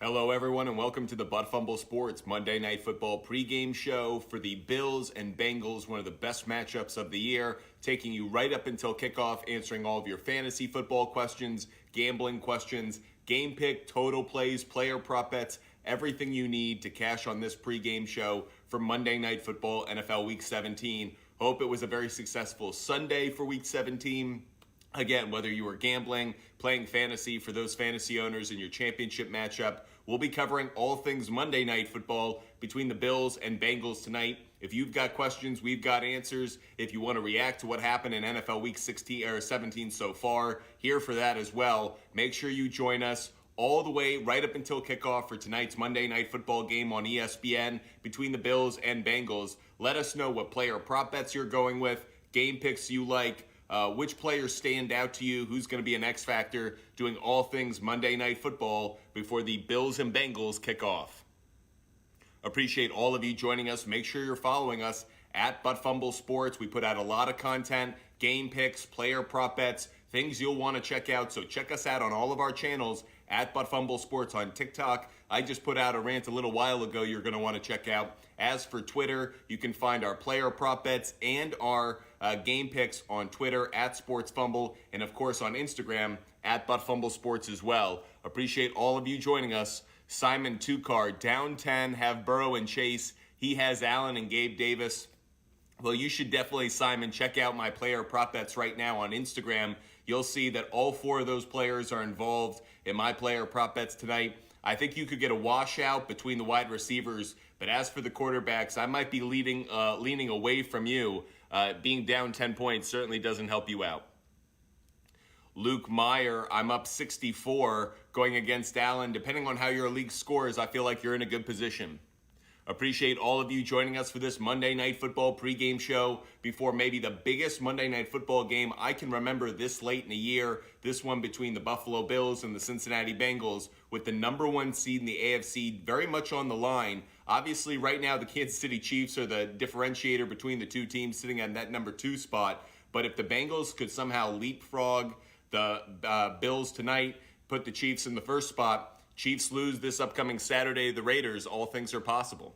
Hello, everyone, and welcome to the Fumble Sports Monday Night Football pregame show for the Bills and Bengals, one of the best matchups of the year, taking you right up until kickoff, answering all of your fantasy football questions, gambling questions, game pick, total plays, player prop bets, everything you need to cash on this pregame show for Monday Night Football NFL Week 17. Hope it was a very successful Sunday for Week 17. Again, whether you were gambling, playing fantasy for those fantasy owners in your championship matchup, we'll be covering all things Monday Night Football between the Bills and Bengals tonight. If you've got questions, we've got answers. If you want to react to what happened in NFL Week 17 so far, here for that as well. Make sure you join us all the way right up until kickoff for tonight's Monday Night Football game on ESPN between the Bills and Bengals. Let us know what player prop bets you're going with, game picks you like, which players stand out to you, who's going to be an X factor, doing all things Monday Night Football before the Bills and Bengals kick off. Appreciate all of you joining us. Make sure you're following us at Fumble Sports. We put out a lot of content, game picks, player prop bets, things you'll want to check out. So check us out on all of our channels at Fumble Sports on TikTok. I just put out a rant a little while ago you're going to want to check out. As for Twitter, you can find our player prop bets and our game picks on Twitter at SportsFumble, and of course on Instagram at Fumble Sports as well. Appreciate all of you joining us. Simon Tukar, down 10, have Burrow and Chase. He has Allen and Gabe Davis. Well, you should definitely, Simon, check out my player prop bets right now on Instagram. You'll see that all four of those players are involved in my player prop bets tonight. I think you could get a washout between the wide receivers, but as for the quarterbacks, I might be leaning away from you. Being down 10 points certainly doesn't help you out. Luke Meyer, I'm up 64 going against Allen. Depending on how your league scores, I feel like you're in a good position. Appreciate all of you joining us for this Monday Night Football pregame show before maybe the biggest Monday Night Football game I can remember this late in the year. This one between the Buffalo Bills and the Cincinnati Bengals with the number one seed in the AFC very much on the line. Obviously, right now, the Kansas City Chiefs are the differentiator between the two teams sitting on that number 2 spot. But if the Bengals could somehow leapfrog the Bills tonight, put the Chiefs in the first spot, Chiefs lose this upcoming Saturday, the Raiders, all things are possible.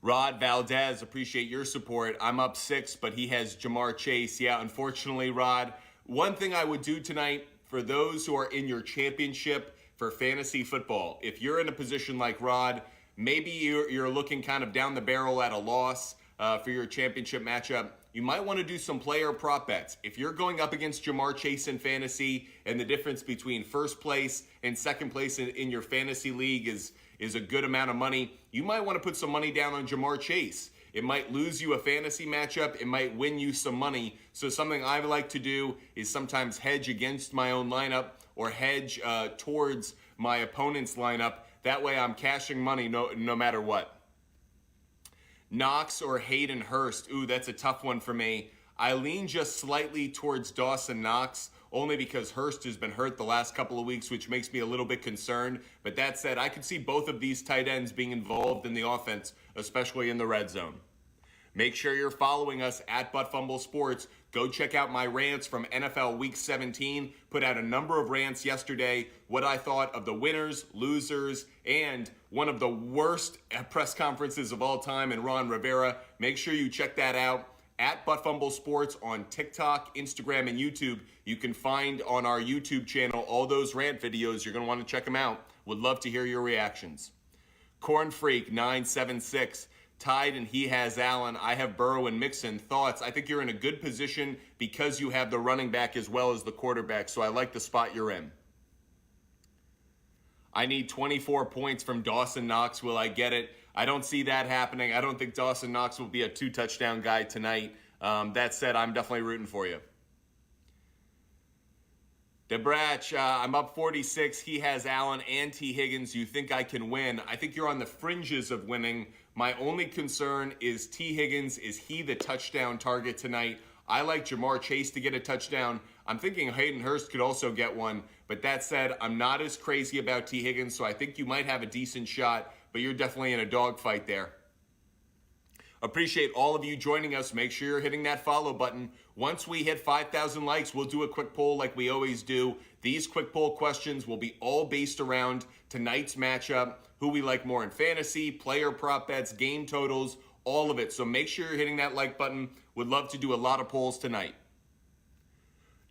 Rod Valdez, appreciate your support. I'm up 6, but he has Jamar Chase. Yeah, unfortunately, Rod, one thing I would do tonight for those who are in your championship for fantasy football, if you're in a position like Rod, maybe you're looking kind of down the barrel at a loss for your championship matchup, you might want to do some player prop bets. If you're going up against Jamar Chase in fantasy and the difference between first place and second place in your fantasy league is a good amount of money, you might want to put some money down on Jamar Chase. It might lose you a fantasy matchup. It might win you some money. So something I like to do is sometimes hedge against my own lineup or hedge towards my opponent's lineup. That way I'm cashing money no matter what. Knox or Hayden Hurst? Ooh, that's a tough one for me. I lean just slightly towards Dawson Knox, only because Hurst has been hurt the last couple of weeks, which makes me a little bit concerned. But that said, I could see both of these tight ends being involved in the offense, especially in the red zone. Make sure you're following us at Fumble Sports. Go check out my rants from NFL Week 17. Put out a number of rants yesterday, what I thought of the winners, losers, and one of the worst press conferences of all time in Ron Rivera. Make sure you check that out at Fumble Sports on TikTok, Instagram, and YouTube. You can find on our YouTube channel all those rant videos. You're going to want to check them out. Would love to hear your reactions. Corn Freak 976. Tied and he has Allen. I have Burrow and Mixon. Thoughts? I think you're in a good position because you have the running back as well as the quarterback, so I like the spot you're in. I need 24 points from Dawson Knox. Will I get it? I don't see that happening. I don't think Dawson Knox will be a 2-touchdown guy tonight. That said, I'm definitely rooting for you. DeBratch, I'm up 46. He has Allen and T. Higgins. You think I can win? I think you're on the fringes of winning. My only concern is T. Higgins. Is he the touchdown target tonight? I like Jamar Chase to get a touchdown. I'm thinking Hayden Hurst could also get one. But that said, I'm not as crazy about T. Higgins, so I think you might have a decent shot, but you're definitely in a dogfight there. Appreciate all of you joining us. Make sure you're hitting that follow button. Once we hit 5,000 likes, we'll do a quick poll like we always do. These quick poll questions will be all based around tonight's matchup, who we like more in fantasy, player prop bets, game totals, all of it. So make sure you're hitting that like button. Would love to do a lot of polls tonight.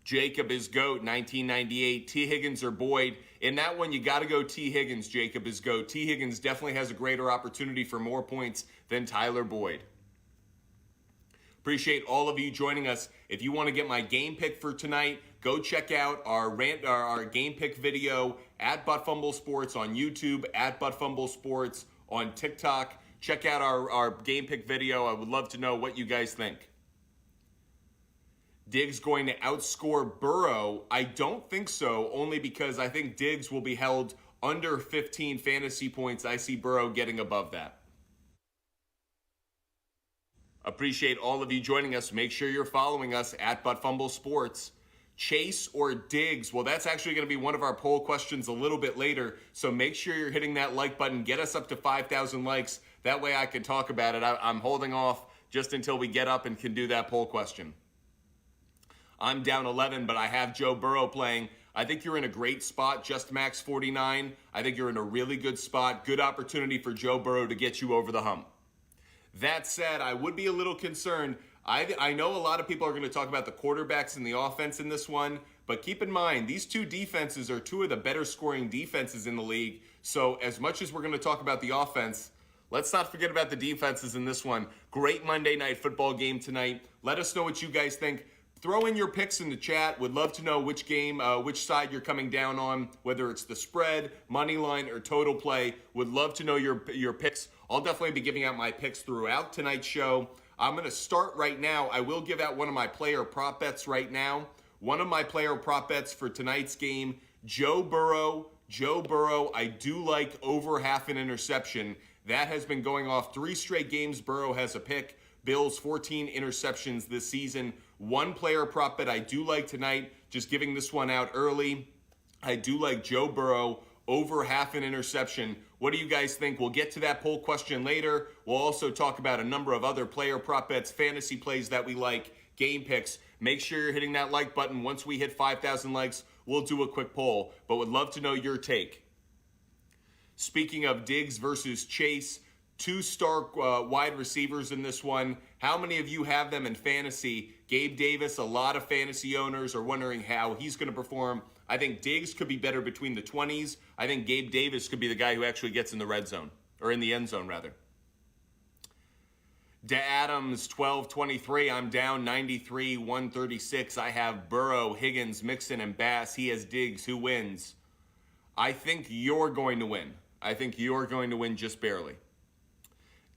Jacob is GOAT, 1998. T. Higgins or Boyd. In that one, you got to go T. Higgins. Jacob is GOAT. T. Higgins definitely has a greater opportunity for more points than Tyler Boyd. Appreciate all of you joining us. If you want to get my game pick for tonight, go check out our game pick video at Butt Fumble Sports on YouTube, at Butt Fumble Sports on TikTok. Check out our game pick video. I would love to know what you guys think. Diggs going to outscore Burrow? I don't think so, only because I think Diggs will be held under 15 fantasy points. I see Burrow getting above that. Appreciate all of you joining us. Make sure you're following us at Butt Fumble Sports. Chase or Diggs? Well, that's actually going to be one of our poll questions a little bit later, so make sure you're hitting that like button. Get us up to 5,000 likes. That way I can talk about it. I'm holding off just until we get up and can do that poll question. I'm down 11, but I have Joe Burrow playing. I think you're in a great spot, just max 49. I think you're in a really good spot. Good opportunity for Joe Burrow to get you over the hump. That said, I would be a little concerned. I know a lot of people are going to talk about the quarterbacks and the offense in this one, but keep in mind, these two defenses are two of the better scoring defenses in the league. So as much as we're going to talk about the offense, let's not forget about the defenses in this one. Great Monday Night Football game tonight. Let us know what you guys think. Throw in your picks in the chat. Would love to know which game, which side you're coming down on, whether it's the spread, money line, or total play. Would love to know your picks. I'll definitely be giving out my picks throughout tonight's show. I'm going to start right now. I will give out one of my player prop bets right now. One of my player prop bets for tonight's game, Joe Burrow. Joe Burrow, I do like over half an interception. That has been going off 3 straight games. Burrow has a pick. Bills 14 interceptions this season. One player prop bet I do like tonight, just giving this one out early. I do like Joe Burrow over half an interception. What do you guys think? We'll get to that poll question later. We'll also talk about a number of other player prop bets, fantasy plays that we like, game picks. Make sure you're hitting that like button. Once we hit 5,000 likes, we'll do a quick poll, but would love to know your take. Speaking of Diggs versus Chase, 2 star wide receivers in this one. How many of you have them in fantasy? Gabe Davis, a lot of fantasy owners are wondering how he's going to perform. I think Diggs could be better between the 20s. I think Gabe Davis could be the guy who actually gets in the red zone, or in the end zone, rather. Adams, 12-23. I'm down 93-136. I have Burrow, Higgins, Mixon, and Bass. He has Diggs. Who wins? I think you're going to win. I think you're going to win just barely.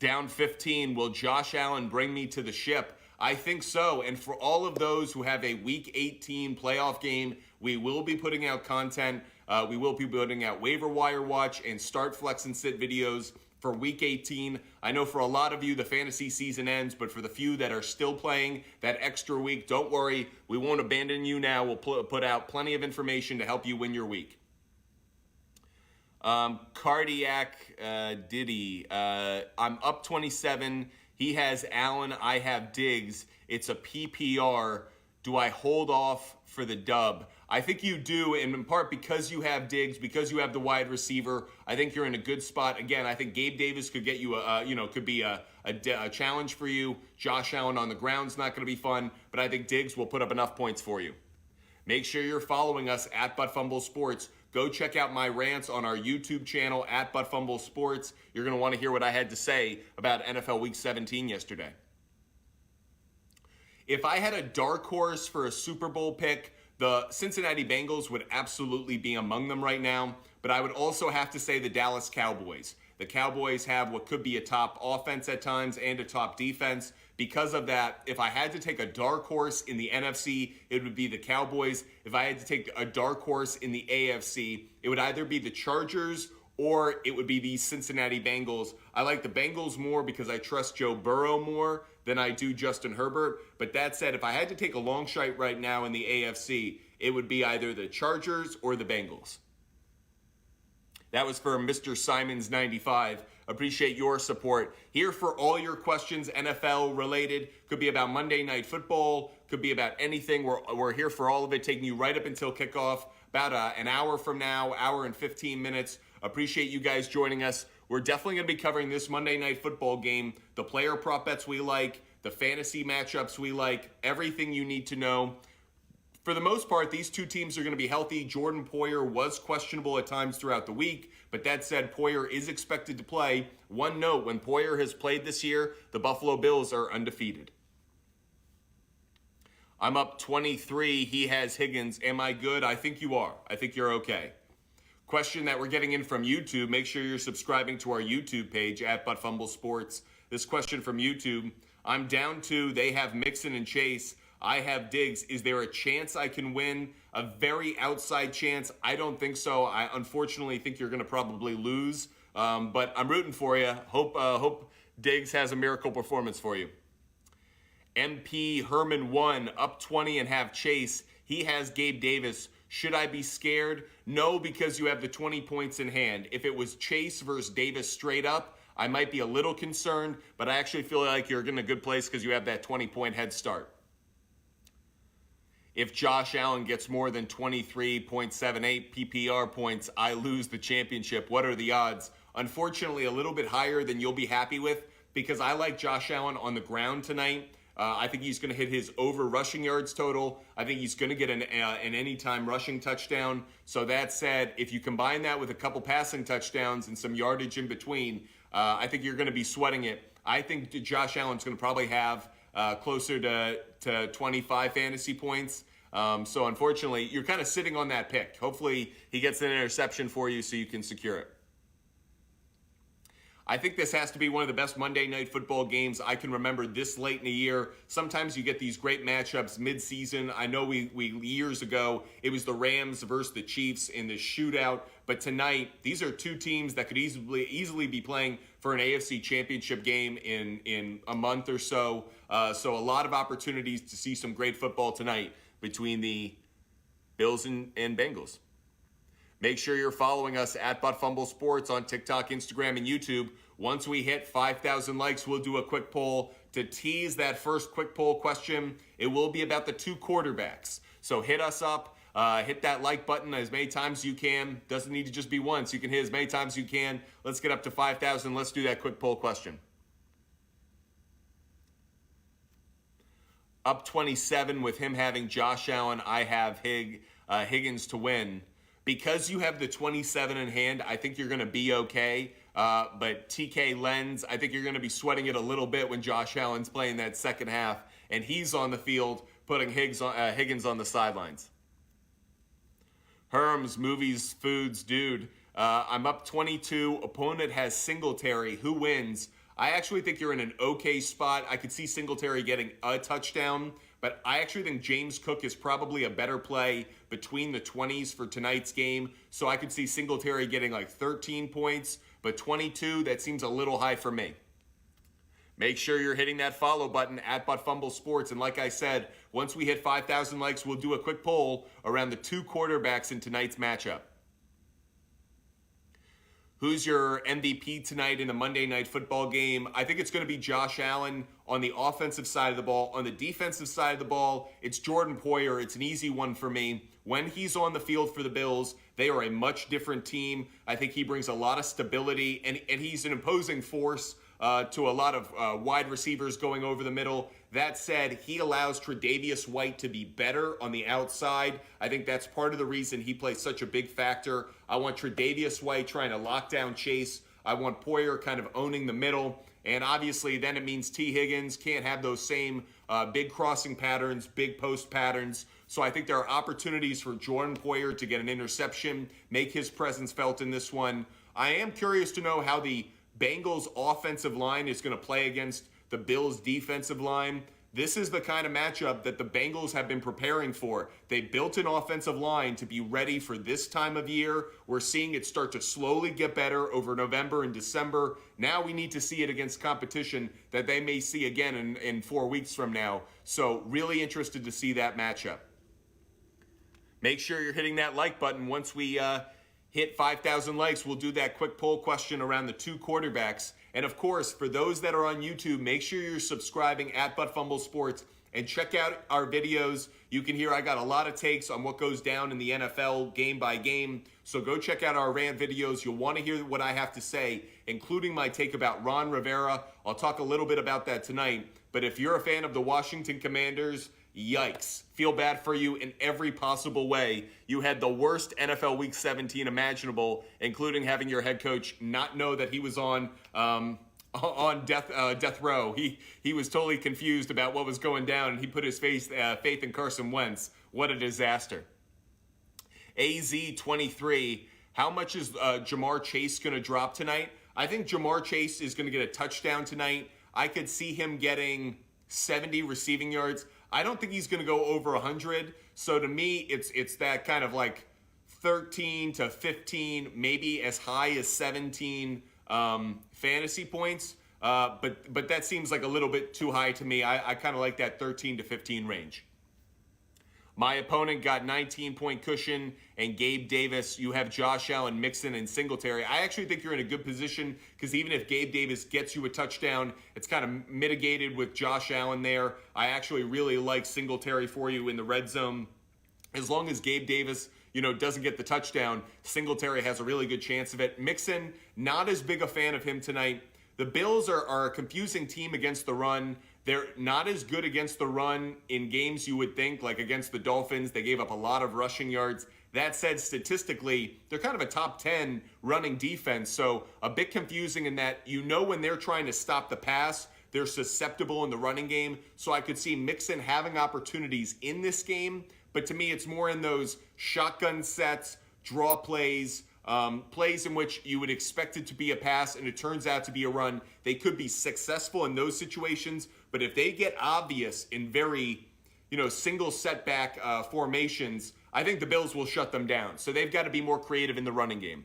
Down 15, will Josh Allen bring me to the ship? I think so. And for all of those who have a Week 18 playoff game, we will be putting out content. We will be putting out waiver wire watch and start flex and sit videos for Week 18. I know for a lot of you, the fantasy season ends, but for the few that are still playing that extra week, don't worry. We won't abandon you now. We'll put out plenty of information to help you win your week. Cardiac Diddy. I'm up 27. He has Allen. I have Diggs. It's a PPR. Do I hold off for the dub? I think you do, and in part because you have Diggs, because you have the wide receiver. I think you're in a good spot. Again, I think Gabe Davis could get you could be a challenge for you. Josh Allen on the ground's not going to be fun, but I think Diggs will put up enough points for you. Make sure you're following us at Butt Fumble Sports. Go check out my rants on our YouTube channel at Butt Fumble Sports. You're going to want to hear what I had to say about NFL Week 17 yesterday. If I had a dark horse for a Super Bowl pick, the Cincinnati Bengals would absolutely be among them right now. But I would also have to say the Dallas Cowboys. The Cowboys have what could be a top offense at times and a top defense. Because of that, if I had to take a dark horse in the NFC, it would be the Cowboys. If I had to take a dark horse in the AFC, it would either be the Chargers or it would be the Cincinnati Bengals. I like the Bengals more because I trust Joe Burrow more than I do Justin Herbert. But that said, if I had to take a long shot right now in the AFC, it would be either the Chargers or the Bengals. That was for Mr. Simons 95. Appreciate your support. Here for all your questions, NFL related. Could be about Monday Night Football. Could be about anything. We're here for all of it, taking you right up until kickoff, about an hour from now, hour and 15 minutes. Appreciate you guys joining us. We're definitely going to be covering this Monday Night Football game, the player prop bets we like, the fantasy matchups we like, everything you need to know. For the most part, these two teams are going to be healthy. Jordan Poyer was questionable at times throughout the week, but that said, Poyer is expected to play. One note, when Poyer has played this year, the Buffalo Bills are undefeated. I'm up 23. He has Higgins. Am I good? I think you are. I think you're okay. Question that we're getting in from YouTube. Make sure you're subscribing to our YouTube page at Fumble Sports. This question from YouTube. I'm down 2. They have Mixon and Chase. I have Diggs. Is there a chance I can win? A very outside chance? I don't think so. I unfortunately think you're going to probably lose. But I'm rooting for you. Hope Diggs has a miracle performance for you. MP Herman 1, up 20 and have Chase. He has Gabe Davis. Should I be scared? No, because you have the 20 points in hand. If it was Chase versus Davis straight up, I might be a little concerned, but I actually feel like you're in a good place because you have that 20-point head start. If Josh Allen gets more than 23.78 PPR points, I lose the championship. What are the odds? Unfortunately, a little bit higher than you'll be happy with because I like Josh Allen on the ground tonight. I think he's going to hit his over rushing yards total. I think he's going to get an anytime rushing touchdown. So that said, if you combine that with a couple passing touchdowns and some yardage in between, I think you're going to be sweating it. I think Josh Allen's going to probably have closer to 25 fantasy points. So unfortunately, you're kind of sitting on that pick. Hopefully he gets an interception for you so you can secure it. I think this has to be one of the best Monday Night Football games I can remember this late in the year. Sometimes you get these great matchups mid-season. I know we years ago, it was the Rams versus the Chiefs in the shootout. But tonight, these are two teams that could easily be playing for an AFC championship game in a month or so. So a lot of opportunities to see some great football tonight between the Bills and Bengals. Make sure you're following us at Fumble Sports on TikTok, Instagram, and YouTube. Once we hit 5,000 likes, we'll do a quick poll to tease that first quick poll question. It will be about the 2 quarterbacks. So hit us up, hit that like button as many times as you can. Doesn't need to just be once. You can hit as many times as you can. Let's get up to 5,000. Let's do that quick poll question. Up 27 with him having Josh Allen. I have Higgins to win. Because you have the 27 in hand, I think you're going to be okay. But TK Lenz, I think you're going to be sweating it a little bit when Josh Allen's playing that second half and he's on the field putting Higgins on the sidelines. Herms, movies, foods, dude. I'm up 22. Opponent has Singletary. Who wins? I actually think you're in an okay spot. I could see Singletary getting a touchdown, but I actually think James Cook is probably a better play between the 20s for tonight's game. So I could see Singletary getting like 13 points, but 22, that seems a little high for me. Make sure you're hitting that follow button at Fumble Sports. And like I said, once we hit 5,000 likes, we'll do a quick poll around the 2 quarterbacks in tonight's matchup. Who's your MVP tonight in the Monday Night Football game? I think it's going to be Josh Allen on the offensive side of the ball. On the defensive side of the ball, it's Jordan Poyer. It's an easy one for me. When he's on the field for the Bills, they are a much different team. I think he brings a lot of stability, and he's an imposing force to a lot of wide receivers going over the middle. That said, he allows Tre'Davious White to be better on the outside. I think that's part of the reason he plays such a big factor. I want Tre'Davious White trying to lock down Chase. I want Poyer kind of owning the middle. And obviously then it means T. Higgins can't have those same big crossing patterns, big post patterns. So I think there are opportunities for Jordan Poyer to get an interception, make his presence felt in this one. I am curious to know how the Bengals offensive line is going to play against the Bills defensive line. This is the kind of matchup that the Bengals have been preparing for. They built an offensive line to be ready for this time of year. We're seeing it start to slowly get better over November and December. Now we need to see it against competition that they may see again in 4 weeks from now. So really interested to see that matchup. Make sure you're hitting that like button. Once we hit 5,000 likes, we'll do that quick poll question around the 2 quarterbacks. And of course, for those that are on YouTube, make sure you're subscribing at Fumble Sports and check out our videos. You can hear I got a lot of takes on what goes down in the NFL game by game. So go check out our rant videos. You'll want to hear what I have to say, including my take about Ron Rivera. I'll talk a little bit about that tonight. But if you're a fan of the Washington Commanders, yikes. Feel bad for you in every possible way. You had the worst NFL Week 17 imaginable, including having your head coach not know that he was on death row. He was totally confused about what was going down, and he put his faith in Carson Wentz. What a disaster. AZ23, how much is Jamar Chase going to drop tonight? I think Jamar Chase is going to get a touchdown tonight. I could see him getting 70 receiving yards. I don't think he's going to go over 100. So to me, it's that kind of like 13 to 15, maybe as high as 17 fantasy points. But that seems like a little bit too high to me. I kind of like that 13 to 15 range. My opponent got 19-point cushion, and Gabe Davis, you have Josh Allen, Mixon, and Singletary. I actually think you're in a good position because even if Gabe Davis gets you a touchdown, it's kind of mitigated with Josh Allen there. I actually really like Singletary for you in the red zone. As long as Gabe Davis, doesn't get the touchdown, Singletary has a really good chance of it. Mixon, not as big a fan of him tonight. The Bills are a confusing team against the run. They're not as good against the run in games you would think, like against the Dolphins. They gave up a lot of rushing yards. That said, statistically, they're kind of a top 10 running defense. So a bit confusing in that when they're trying to stop the pass, they're susceptible in the running game. So I could see Mixon having opportunities in this game. But to me, it's more in those shotgun sets, draw plays, plays in which you would expect it to be a pass and it turns out to be a run. They could be successful in those situations, but if they get obvious in very, single setback formations, I think the Bills will shut them down. So they've got to be more creative in the running game.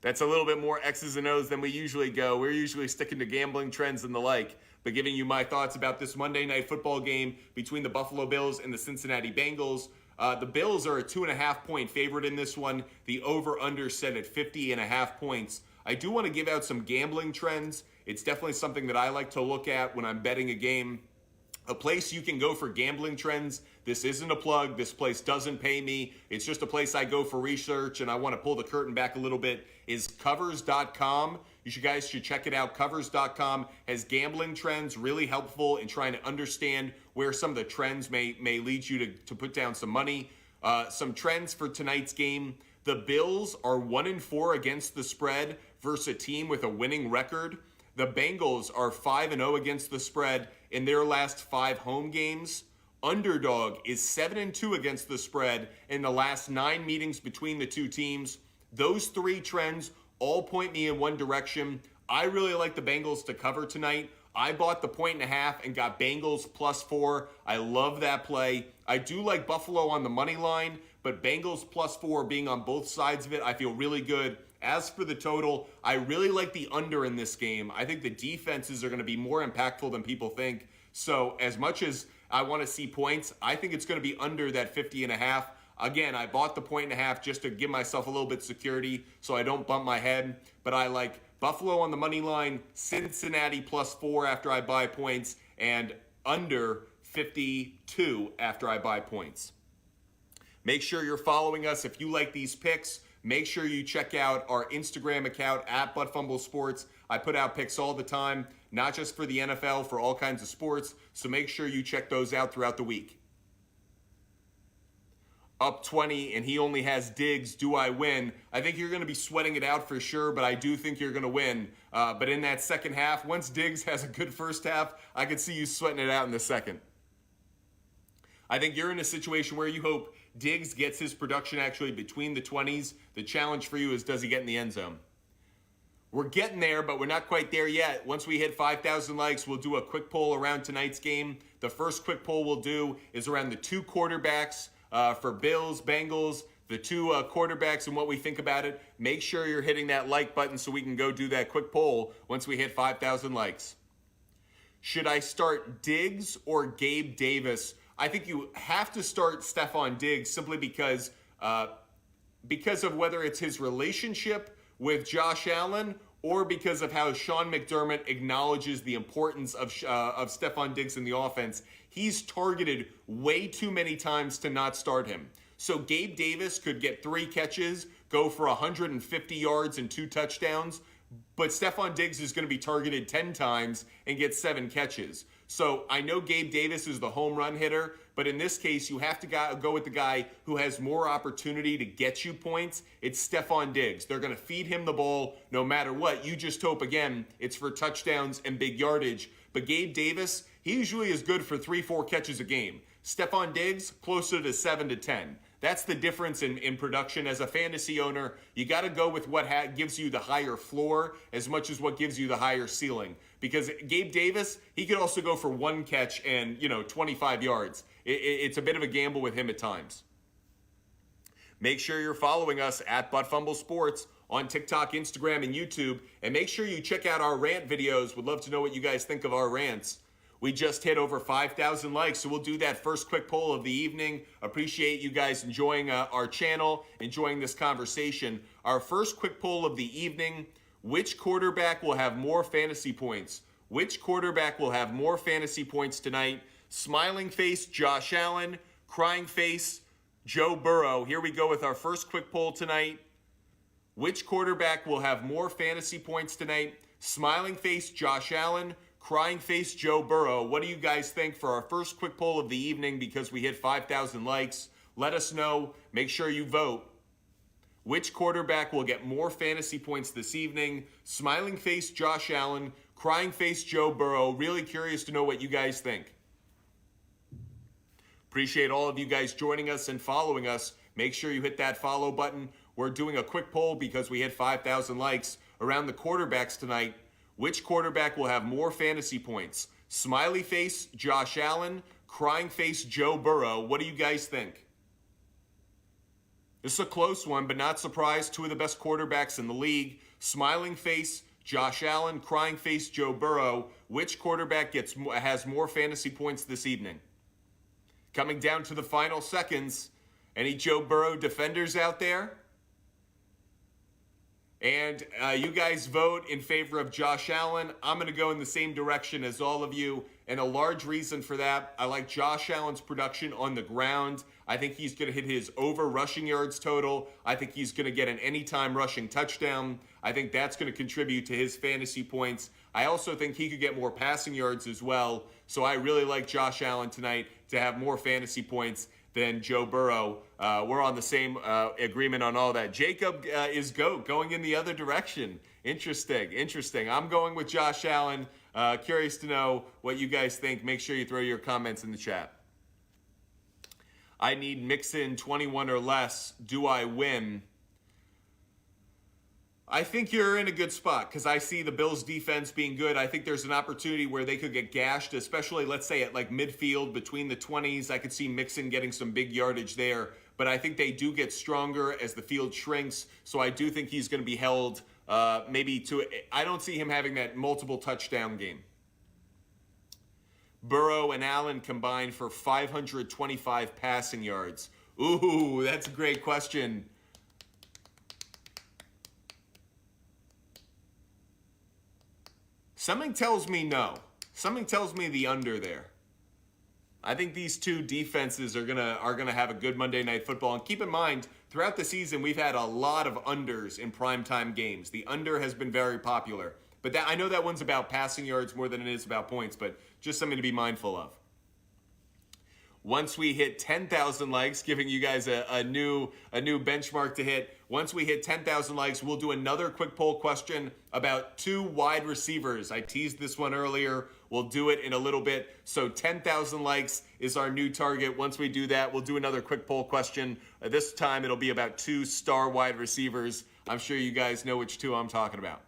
That's a little bit more X's and O's than we usually go. We're usually sticking to gambling trends and the like, but giving you my thoughts about this Monday Night Football game between the Buffalo Bills and the Cincinnati Bengals. The Bills are a 2.5-point favorite in this one. The over-under set at 50.5 points. I do want to give out some gambling trends. It's definitely something that I like to look at when I'm betting a game. A place you can go for gambling trends. This isn't a plug. This place doesn't pay me. It's just a place I go for research, and I want to pull the curtain back a little bit, is covers.com. You guys should check it out. Covers.com has gambling trends, really helpful in trying to understand where some of the trends may lead you to put down some money. Some trends for tonight's game. The Bills are 1-4 against the spread versus a team with a winning record. The Bengals are 5-0 against the spread in their last 5 home games. Underdog is 7-2 against the spread in the last 9 meetings between the two teams. Those 3 trends all point me in one direction. I really like the Bengals to cover tonight. I bought the 1.5 and got Bengals +4. I love that play. I do like Buffalo on the money line, but Bengals +4 being on both sides of it, I feel really good. As for the total, I really like the under in this game. I think the defenses are going to be more impactful than people think. So as much as I want to see points, I think it's going to be under that 50.5. Again, I bought the 1.5 just to give myself a little bit of security so I don't bump my head. But I like Buffalo on the money line, Cincinnati +4 after I buy points, and under 52 after I buy points. Make sure you're following us if you like these picks. Make sure you check out our Instagram account at Fumble Sports. I put out picks all the time, not just for the NFL, for all kinds of sports. So make sure you check those out throughout the week. Up 20, and he only has Diggs. Do I win? I think you're going to be sweating it out for sure, but I do think you're going to win. But in that second half, once Diggs has a good first half, I could see you sweating it out in the second. I think you're in a situation where you hope Diggs gets his production actually between the 20s. The challenge for you is, does he get in the end zone? We're getting there, but we're not quite there yet. Once we hit 5,000 likes, we'll do a quick poll around tonight's game. The first quick poll we'll do is around the 2 quarterbacks for Bills, Bengals, the 2 quarterbacks and what we think about it. Make sure you're hitting that like button so we can go do that quick poll once we hit 5,000 likes. Should I start Diggs or Gabe Davis? I think you have to start Stefon Diggs simply because of whether it's his relationship with Josh Allen or because of how Sean McDermott acknowledges the importance of Stefon Diggs in the offense, he's targeted way too many times to not start him. So Gabe Davis could get 3 catches, go for 150 yards and 2 touchdowns, but Stefon Diggs is going to be targeted 10 times and get 7 catches. So I know Gabe Davis is the home run hitter, but in this case, you have to go with the guy who has more opportunity to get you points. It's Stefon Diggs. They're going to feed him the ball no matter what. You just hope, again, it's for touchdowns and big yardage. But Gabe Davis, he usually is good for 3-4 catches a game. Stefon Diggs, closer to 7 to 10. That's the difference in production. As a fantasy owner, you got to go with what gives you the higher floor as much as what gives you the higher ceiling. Because Gabe Davis, he could also go for 1 catch and, 25 yards. It's a bit of a gamble with him at times. Make sure you're following us at Fumble Sports on TikTok, Instagram, and YouTube. And make sure you check out our rant videos. Would love to know what you guys think of our rants. We just hit over 5,000 likes, so we'll do that first quick poll of the evening. Appreciate you guys enjoying our channel, enjoying this conversation. Our first quick poll of the evening: which quarterback will have more fantasy points? Which quarterback will have more fantasy points tonight? Smiling face, Josh Allen. Crying face, Joe Burrow. Here we go with our first quick poll tonight. Which quarterback will have more fantasy points tonight? Smiling face, Josh Allen. Crying face, Joe Burrow. What do you guys think for our first quick poll of the evening, because we hit 5,000 likes? Let us know. Make sure you vote. Which quarterback will get more fantasy points this evening? Smiling face, Josh Allen. Crying face, Joe Burrow. Really curious to know what you guys think. Appreciate all of you guys joining us and following us. Make sure you hit that follow button. We're doing a quick poll because we hit 5,000 likes around the quarterbacks tonight. Which quarterback will have more fantasy points? Smiley face, Josh Allen. Crying face, Joe Burrow. What do you guys think? This is a close one, but not surprised. 2 of the best quarterbacks in the league. Smiling face, Josh Allen. Crying face, Joe Burrow. Which quarterback has more fantasy points this evening? Coming down to the final seconds. Any Joe Burrow defenders out there? And you guys vote in favor of Josh Allen. I'm going to go in the same direction as all of you. And a large reason for that, I like Josh Allen's production on the ground. I think he's going to hit his over rushing yards total. I think he's going to get an anytime rushing touchdown. I think that's going to contribute to his fantasy points. I also think he could get more passing yards as well. So I really like Josh Allen tonight to have more fantasy points than Joe Burrow. We're on the same agreement on all that. Jacob is going in the other direction. Interesting. I'm going with Josh Allen. Curious to know what you guys think. Make sure you throw your comments in the chat. I need Mixon 21 or less. Do I win? I think you're in a good spot because I see the Bills defense being good. I think there's an opportunity where they could get gashed, especially, let's say, at like midfield between the 20s. I could see Mixon getting some big yardage there. But I think they do get stronger as the field shrinks. So I do think he's going to be held maybe to – I don't see him having that multiple touchdown game. Burrow and Allen combined for 525 passing yards. Ooh, that's a great question. Something tells me no. Something tells me the under there. I think these two defenses are gonna have a good Monday Night Football. And keep in mind, throughout the season, we've had a lot of unders in primetime games. The under has been very popular. But I know that one's about passing yards more than it is about points, but just something to be mindful of. Once we hit 10,000 likes, giving you guys a new benchmark to hit. Once we hit 10,000 likes, we'll do another quick poll question about 2 wide receivers. I teased this one earlier. We'll do it in a little bit. So 10,000 likes is our new target. Once we do that, we'll do another quick poll question. This time it'll be about 2 star wide receivers. I'm sure you guys know which 2 I'm talking about.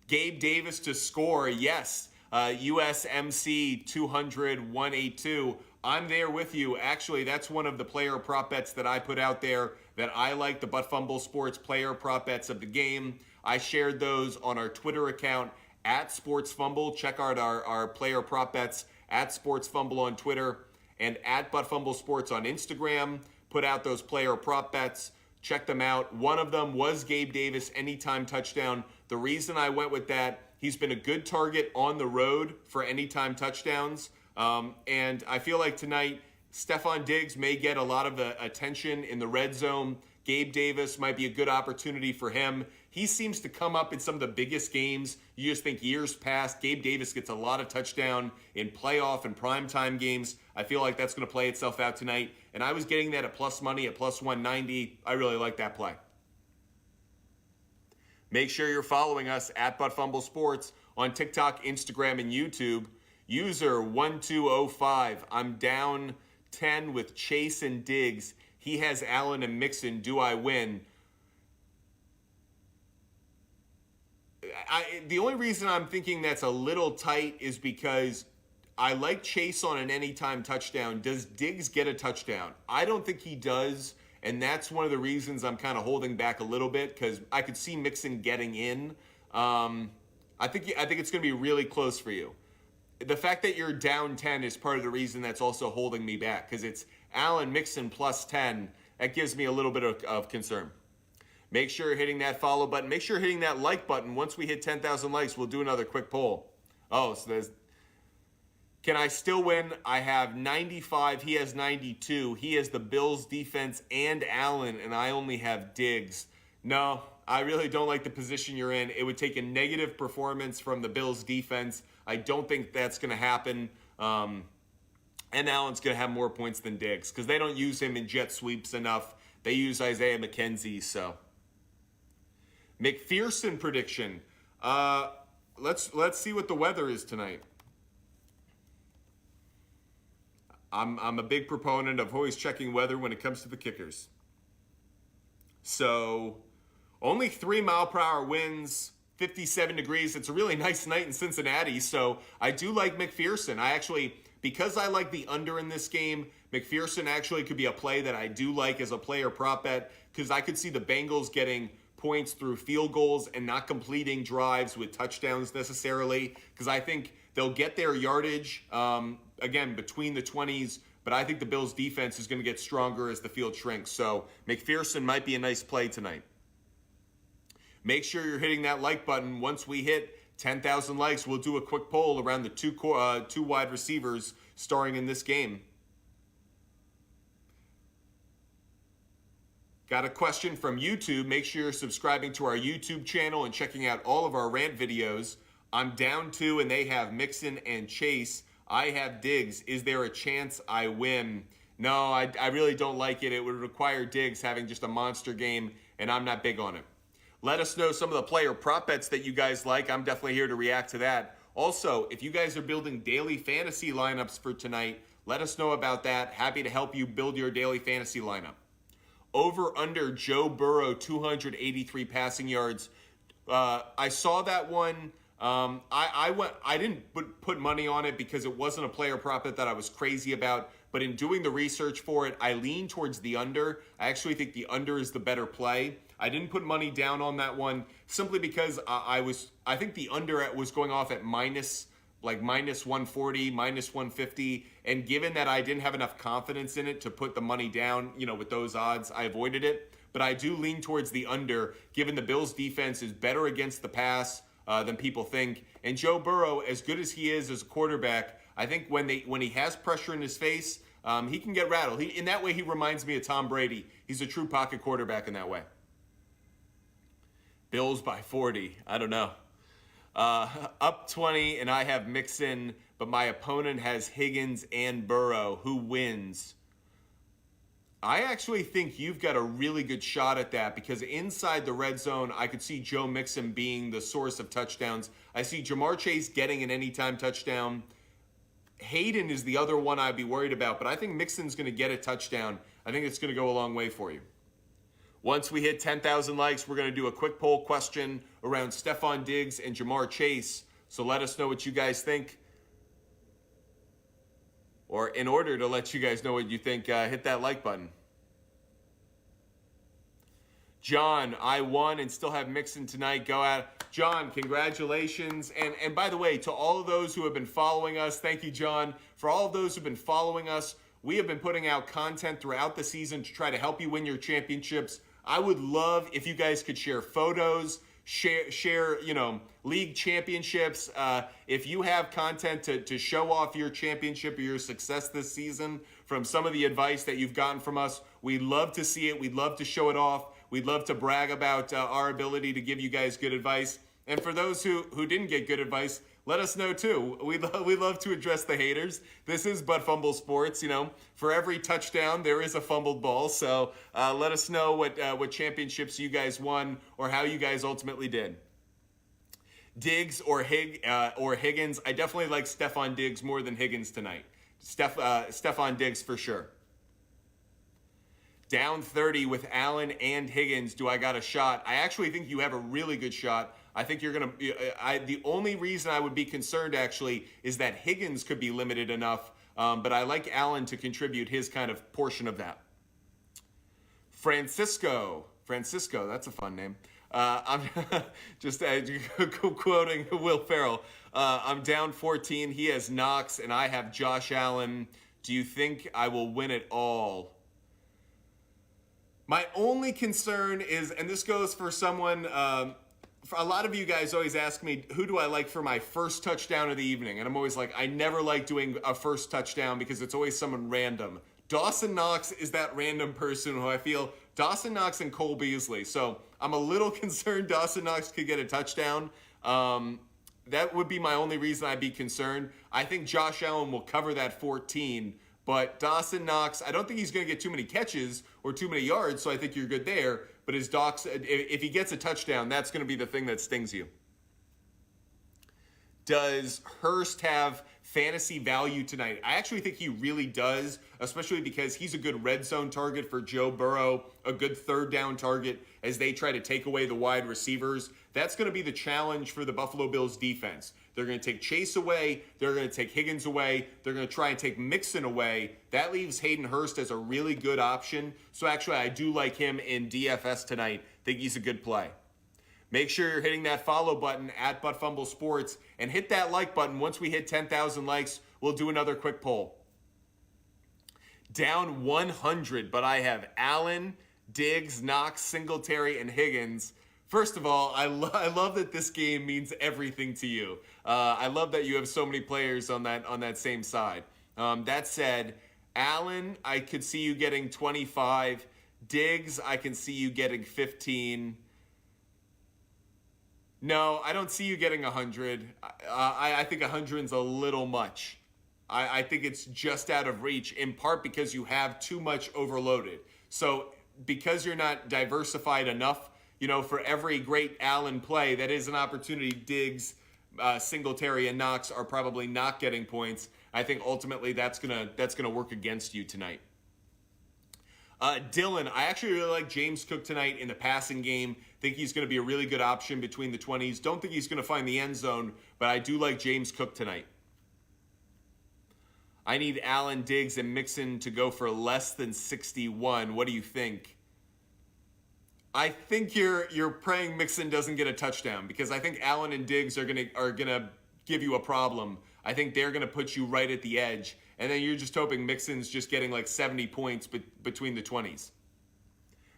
Gabe Davis to score, yes. USMC 200-182. I'm there with you. Actually, that's one of the player prop bets that I put out there that I like, the Fumble Sports player prop bets of the game. I shared those on our Twitter account at SportsFumble. Check out our player prop bets at SportsFumble on Twitter and at Fumble Sports on Instagram. Put out those player prop bets. Check them out. One of them was Gabe Davis, anytime touchdown. The reason I went with that, he's been a good target on the road for anytime touchdowns. And I feel like tonight, Stefon Diggs may get a lot of attention in the red zone. Gabe Davis might be a good opportunity for him. He seems to come up in some of the biggest games. You just think years past, Gabe Davis gets a lot of touchdown in playoff and primetime games. I feel like that's going to play itself out tonight. And I was getting that at plus money at plus 190. I really like that play. Make sure you're following us at Fumble Sports on TikTok, Instagram, and YouTube. User 1205. I'm down 10 with Chase and Diggs. He has Allen and Mixon. Do I win? The only reason I'm thinking that's a little tight is because I like Chase on an anytime touchdown. Does Diggs get a touchdown? I don't think he does, and that's one of the reasons I'm kind of holding back a little bit, because I could see Mixon getting in. I think it's going to be really close for you. The fact that you're down 10 is part of the reason that's also holding me back, because it's Allen Mixon plus 10. That gives me a little bit of concern. Make sure you're hitting that follow button. Make sure you're hitting that like button. Once we hit 10,000 likes, we'll do another quick poll. Oh, so there's... Can I still win? I have 95. He has 92. He has the Bills defense and Allen, and I only have Diggs. No, I really don't like the position you're in. It would take a negative performance from the Bills defense. I don't think that's going to happen. And Allen's going to have more points than Diggs because they don't use him in jet sweeps enough. They use Isaiah McKenzie, so... McPherson prediction. Let's see what the weather is tonight. I'm a big proponent of always checking weather when it comes to the kickers. So, only 3-mile-per-hour winds, 57 degrees. It's a really nice night in Cincinnati, so I do like McPherson. Because I like the under in this game, McPherson actually could be a play that I do like as a player prop bet, because I could see the Bengals getting points through field goals and not completing drives with touchdowns necessarily, because I think they'll get their yardage, again, between the 20s, but I think the Bills' defense is going to get stronger as the field shrinks. So McPherson might be a nice play tonight. Make sure you're hitting that like button. Once we hit 10,000 likes, we'll do a quick poll around the two wide receivers starring in this game. Got a question from YouTube. Make sure you're subscribing to our YouTube channel and checking out all of our rant videos. I'm down 2 and they have Mixon and Chase. I have Diggs. Is there a chance I win? No, I really don't like it. It would require Diggs having just a monster game, and I'm not big on it. Let us know some of the player prop bets that you guys like. I'm definitely here to react to that. Also, if you guys are building daily fantasy lineups for tonight, let us know about that. Happy to help you build your daily fantasy lineup. Over under Joe Burrow, 283 passing yards. I saw that one. I didn't put money on it because it wasn't a player prop bet that I was crazy about. But in doing the research for it, I lean towards the under. I actually think the under is the better play. I didn't put money down on that one simply because I think the under was going off at minus 140, minus 150. And given that I didn't have enough confidence in it to put the money down, with those odds, I avoided it. But I do lean towards the under, given the Bills' defense is better against the pass than people think. And Joe Burrow, as good as he is as a quarterback, I think when he has pressure in his face, he can get rattled. In that way, he reminds me of Tom Brady. He's a true pocket quarterback in that way. Bills by 40. I don't know. Up 20, and I have Mixon, but my opponent has Higgins and Burrow. Who wins? I actually think you've got a really good shot at that because inside the red zone, I could see Joe Mixon being the source of touchdowns. I see Jamar Chase getting an anytime touchdown. Hayden is the other one I'd be worried about, but I think Mixon's going to get a touchdown. I think it's going to go a long way for you. Once we hit 10,000 likes, we're going to do a quick poll question around Stefon Diggs and Jamar Chase. So let us know what you guys think. Or in order to let you guys know what you think, hit that like button. John, I won and still have Mixon tonight. Go out. John, congratulations. And by the way, to all of those who have been following us, thank you, John. For all of those who have been following us, we have been putting out content throughout the season to try to help you win your championships. I would love if you guys could share photos, share league championships. If you have content to show off your championship or your success this season from some of the advice that you've gotten from us, we'd love to see it. We'd love to show it off. We'd love to brag about our ability to give you guys good advice. And for those who didn't get good advice, let us know too. We love to address the haters. This is Butt Fumble Sports. For every touchdown, there is a fumbled ball. So let us know what championships you guys won or how you guys ultimately did. Diggs or Higgins. I definitely like Stefon Diggs more than Higgins tonight. Stefon Diggs for sure. Down 30 with Allen and Higgins. Do I got a shot? I actually think you have a really good shot. I think you're going to the only reason I would be concerned actually is that Higgins could be limited enough, but I like Allen to contribute his kind of portion of that. Francisco, that's a fun name. I'm just quoting Will Ferrell. I'm down 14. He has Knox, and I have Josh Allen. Do you think I will win it all? My only concern is, and this goes for someone, for a lot of you guys always ask me, who do I like for my first touchdown of the evening? And I'm always like, I never like doing a first touchdown because it's always someone random. Dawson Knox is that random person who I feel, Dawson Knox and Cole Beasley. So I'm a little concerned Dawson Knox could get a touchdown. That would be my only reason I'd be concerned. I think Josh Allen will cover that 14, but Dawson Knox, I don't think he's going to get too many catches or too many yards, so I think you're good there. But if he gets a touchdown, that's going to be the thing that stings you. Does Hurst have fantasy value tonight? I actually think he really does, especially because he's a good red zone target for Joe Burrow, a good third down target as they try to take away the wide receivers. That's going to be the challenge for the Buffalo Bills defense. They're going to take Chase away. They're going to take Higgins away. They're going to try and take Mixon away. That leaves Hayden Hurst as a really good option. So actually, I do like him in DFS tonight. Think he's a good play. Make sure you're hitting that follow button at Butt Fumble Sports and hit that like button. Once we hit 10,000 likes, we'll do another quick poll. Down 100, but I have Allen, Diggs, Knox, Singletary, and Higgins. First of all, I love that this game means everything to you. I love that you have so many players on that same side. That said, Allen, I could see you getting 25. Diggs, I can see you getting 15. No, I don't see you getting 100. I think 100 is a little much. I think it's just out of reach, in part because you have too much overloaded. So because you're not diversified enough, for every great Allen play, that is an opportunity. Diggs, Singletary, and Knox are probably not getting points. I think ultimately that's gonna work against you tonight. Dylan, I actually really like James Cook tonight in the passing game. Think he's going to be a really good option between the 20s. Don't think he's going to find the end zone, but I do like James Cook tonight. I need Allen, Diggs, and Mixon to go for less than 61. What do you think? I think you're praying Mixon doesn't get a touchdown because I think Allen and Diggs are gonna give you a problem. I think they're gonna put you right at the edge, and then you're just hoping Mixon's just getting like 70 points between the 20s.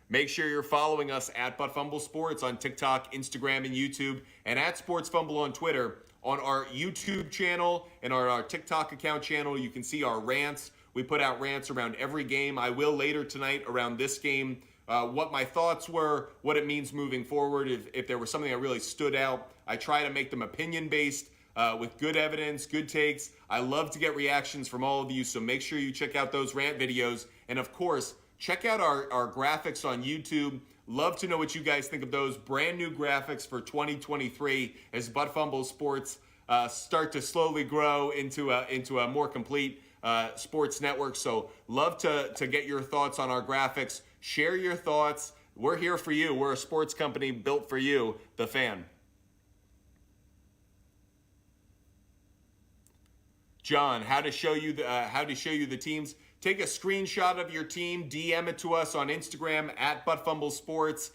Make sure you're following us at Butt Fumble Sports on TikTok, Instagram, and YouTube, and at Sports Fumble on Twitter. On our YouTube channel and our TikTok account channel, you can see our rants. We put out rants around every game. I will later tonight around this game. What my thoughts were, what it means moving forward, if there was something that really stood out. I try to make them opinion-based with good evidence, good takes. I love to get reactions from all of you, so make sure you check out those rant videos. And of course, check out our graphics on YouTube. Love to know what you guys think of those brand new graphics for 2023 as Butt Fumble Sports start to slowly grow into a more complete sports network. So love to get your thoughts on our graphics. Share your thoughts. We're here for you. We're a sports company built for you, the fan. John, how to show you the teams. Take a screenshot of your team, DM it to us on Instagram at Butt Fumble Sports.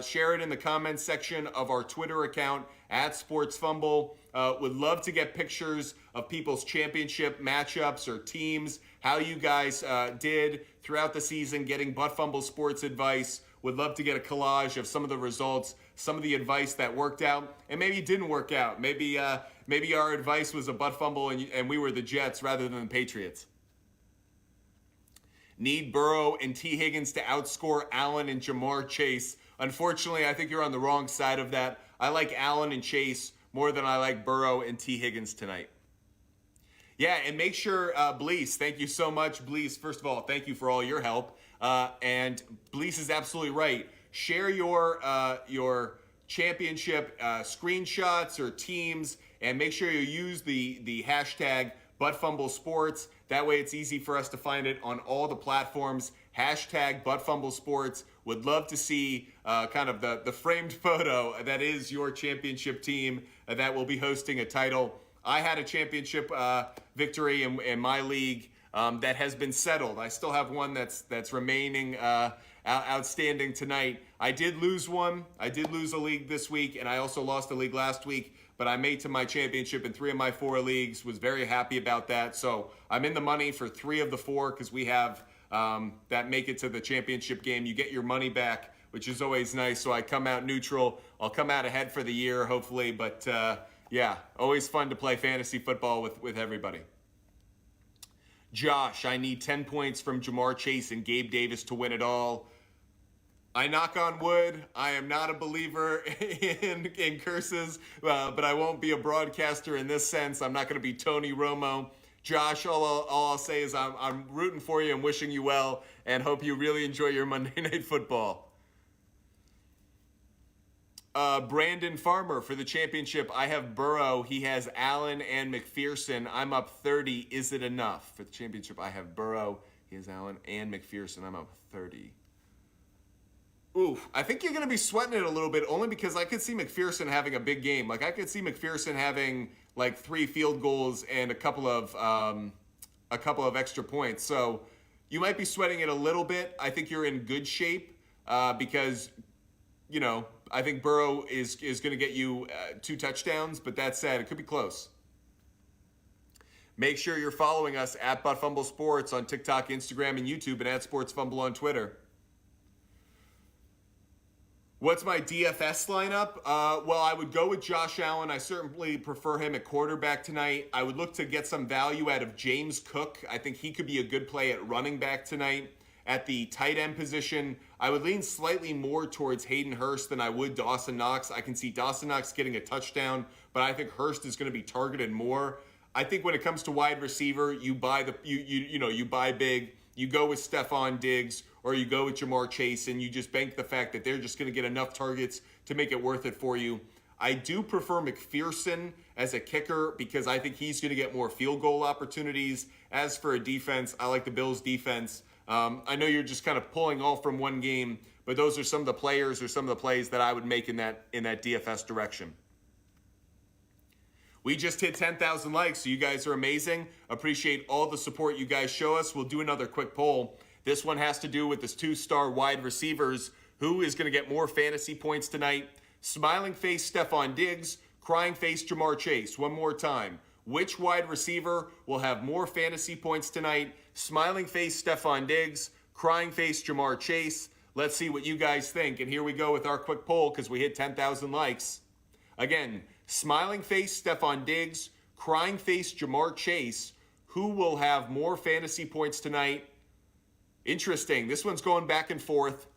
Share it in the comments section of our Twitter account at Sports Fumble. Would love to get pictures of people's championship matchups or teams, how you guys did throughout the season, getting Butt Fumble Sports advice. Would love to get a collage of some of the results, some of the advice that worked out, and maybe didn't work out. Maybe our advice was a butt fumble and we were the Jets rather than the Patriots. Need Burrow and T. Higgins to outscore Allen and Jamar Chase. Unfortunately, I think you're on the wrong side of that. I like Allen and Chase more than I like Burrow and T. Higgins tonight. Yeah, and make sure, Blease, thank you so much. Blease, first of all, thank you for all your help. And Blease is absolutely right. Share your championship screenshots or teams, and make sure you use the hashtag ButtFumbleSports. That way it's easy for us to find it on all the platforms. Hashtag ButtFumbleSports. Would love to see kind of the framed photo that is your championship team that will be hosting a title. I had a championship victory in my league that has been settled. I still have one that's remaining outstanding tonight. I did lose one. I did lose a league this week, and I also lost a league last week, but I made to my championship in 3 of my 4 leagues. Was very happy about that. So I'm in the money for 3 of the 4 because we have that make it to the championship game. You get your money back, which is always nice. So I come out neutral. I'll come out ahead for the year, hopefully. But yeah, always fun to play fantasy football with everybody. Josh, I need 10 points from Jamar Chase and Gabe Davis to win it all. I knock on wood. I am not a believer in curses, but I won't be a broadcaster in this sense. I'm not going to be Tony Romo. Josh, all I'll say is I'm rooting for you and wishing you well, and hope you really enjoy your Monday Night Football. Brandon Farmer for the championship. I have Burrow. He has Allen and McPherson. I'm up 30. Is it enough? For the championship, I have Burrow. He has Allen and McPherson. I'm up 30. Oof, I think you're going to be sweating it a little bit, only because I could see McPherson having a big game. Like, I could see McPherson having like 3 field goals and a couple of extra points. So you might be sweating it a little bit. I think you're in good shape because, you know, I think Burrow is going to get you 2 touchdowns. But that said, it could be close. Make sure you're following us at ButtFumble Sports on TikTok, Instagram, and YouTube, and at SportsFumble on Twitter. What's my DFS lineup? Well, I would go with Josh Allen. I certainly prefer him at quarterback tonight. I would look to get some value out of James Cook. I think he could be a good play at running back tonight. At the tight end position, I would lean slightly more towards Hayden Hurst than I would Dawson Knox. I can see Dawson Knox getting a touchdown, but I think Hurst is going to be targeted more. I think when it comes to wide receiver, you buy big. You go with Stefon Diggs or you go with Jamar Chase, and you just bank the fact that they're just going to get enough targets to make it worth it for you. I do prefer McPherson as a kicker because I think he's going to get more field goal opportunities. As for a defense, I like the Bills' defense. I know you're just kind of pulling all from one game, but those are some of the players or some of the plays that I would make in that DFS direction. We just hit 10,000 likes, so you guys are amazing. Appreciate all the support you guys show us. We'll do another quick poll. This one has to do with this 2-star wide receivers. Who is going to get more fantasy points tonight? Smiling face Stefon Diggs, crying face Jamar Chase. One more time. Which wide receiver will have more fantasy points tonight? Smiling face Stefon Diggs, crying face Jamar Chase. Let's see what you guys think. And here we go with our quick poll because we hit 10,000 likes. Again, smiling face Stefon Diggs, crying face Jamar Chase. Who will have more fantasy points tonight? Interesting. This one's going back and forth.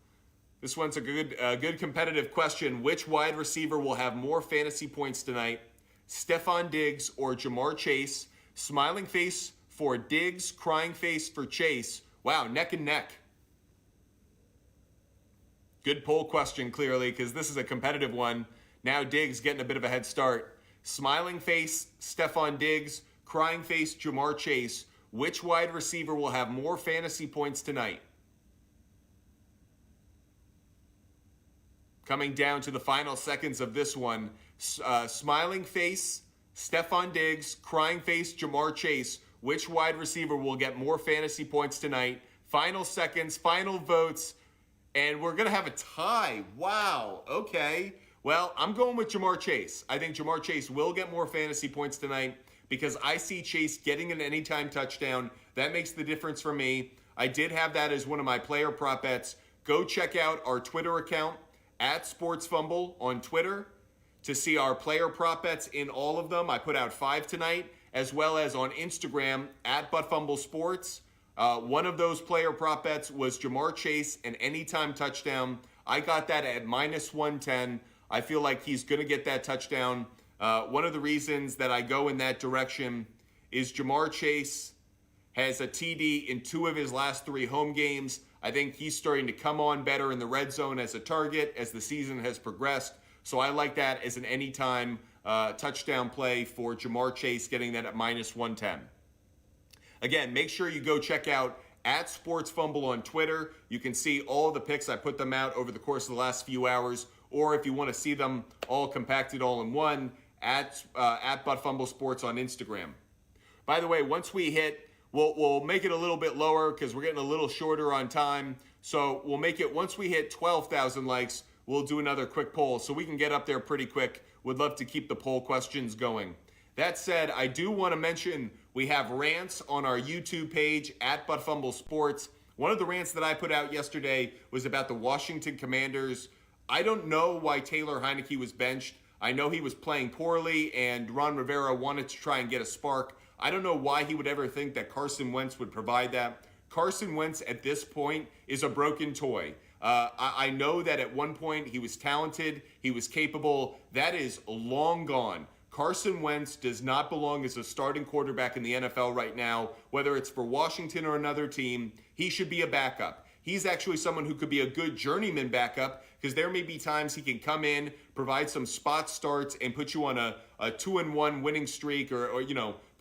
This one's a good competitive question. Which wide receiver will have more fantasy points tonight? Stefon Diggs or Jamar Chase? Smiling face for Diggs, crying face for Chase. Wow, neck and neck. Good poll question, clearly, because this is a competitive one. Now Diggs getting a bit of a head start. Smiling face Stefon Diggs, crying face Jamar Chase. Which wide receiver will have more fantasy points tonight? Coming down to the final seconds of this one. Smiling face Stefon Diggs, crying face Jamar Chase. Which wide receiver will get more fantasy points tonight? Final seconds, final votes, and we're going to have a tie. Wow, okay. Well, I'm going with Jamar Chase. I think Jamar Chase will get more fantasy points tonight because I see Chase getting an anytime touchdown. That makes the difference for me. I did have that as one of my player prop bets. go check out our Twitter account at SportsFumble on Twitter to see our player prop bets in all of them. I put out 5 tonight, as well as on Instagram at ButtFumbleSports. One of those player prop bets was Jamar Chase, an anytime touchdown. I got that at -110. I feel like he's going to get that touchdown. One of the reasons that I go in that direction is Jamar Chase has a TD in 2 of his last 3 home games. I think he's starting to come on better in the red zone as a target as the season has progressed. So I like that as an anytime touchdown play for Jamar Chase, getting that at -110. Again, make sure you go check out at SportsFumble on Twitter. You can see all of the picks. I put them out over the course of the last few hours. Or if you want to see them all compacted all in one, at ButtFumbleSports on Instagram. By the way, once we hit, we'll make it a little bit lower because we're getting a little shorter on time. So we'll make it, once we hit 12,000 likes, we'll do another quick poll so we can get up there pretty quick. Would love to keep the poll questions going. That said, I do want to mention we have rants on our YouTube page at ButtFumbleSports. One of the rants that I put out yesterday was about the Washington Commanders. I don't know why Taylor Heineke was benched. I know he was playing poorly and Ron Rivera wanted to try and get a spark. I don't know why he would ever think that Carson Wentz would provide that. Carson Wentz at this point is a broken toy. I know that at one point he was talented, he was capable. That is long gone. Carson Wentz does not belong as a starting quarterback in the NFL right now, whether it's for Washington or another team. He should be a backup. He's actually someone who could be a good journeyman backup because there may be times he can come in, provide some spot starts, and put you on a 2-1 winning streak or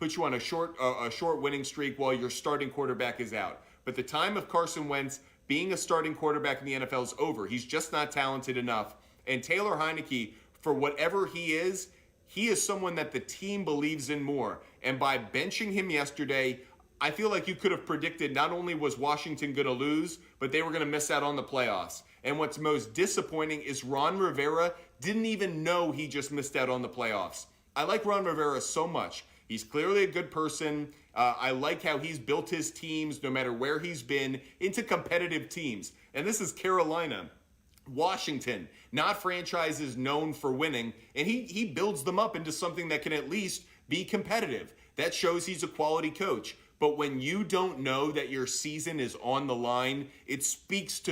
put you on a short winning streak while your starting quarterback is out. But the time of Carson Wentz being a starting quarterback in the NFL is over. He's just not talented enough. And Taylor Heineke, for whatever he is someone that the team believes in more. And by benching him yesterday, I feel like you could have predicted not only was Washington going to lose, but they were going to miss out on the playoffs. And what's most disappointing is Ron Rivera didn't even know he just missed out on the playoffs. I like Ron Rivera so much. He's clearly a good person. I like how he's built his teams, no matter where he's been, into competitive teams. And this is Carolina. Washington, not franchises known for winning, and he builds them up into something that can at least be competitive. That shows he's a quality coach. But when you don't know that your season is on the line, it speaks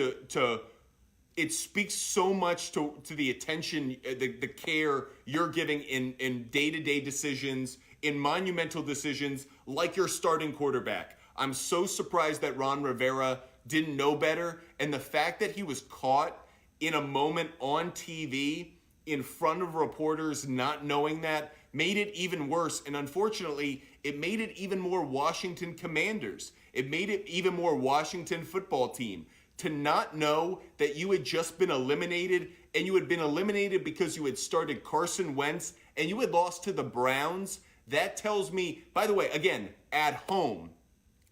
it speaks so much to the attention, the care you're giving in day-to-day decisions, in monumental decisions like your starting quarterback. I'm so surprised that Ron Rivera didn't know better, and the fact that he was caught in a moment on TV in front of reporters not knowing that made it even worse. And unfortunately, it made it even more Washington Commanders. It made it even more Washington football team to not know that you had just been eliminated, and you had been eliminated because you had started Carson Wentz and you had lost to the Browns. That tells me, by the way, again, at home,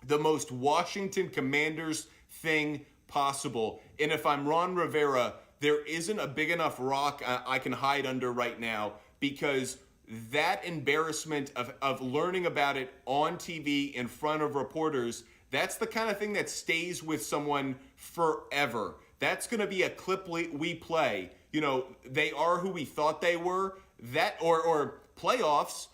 the most Washington Commanders thing possible. And if I'm Ron Rivera, there isn't a big enough rock I can hide under right now, because that embarrassment of learning about it on TV in front of reporters, that's the kind of thing that stays with someone forever. That's going to be a clip we play. You know, they are who we thought they were. That or playoffs,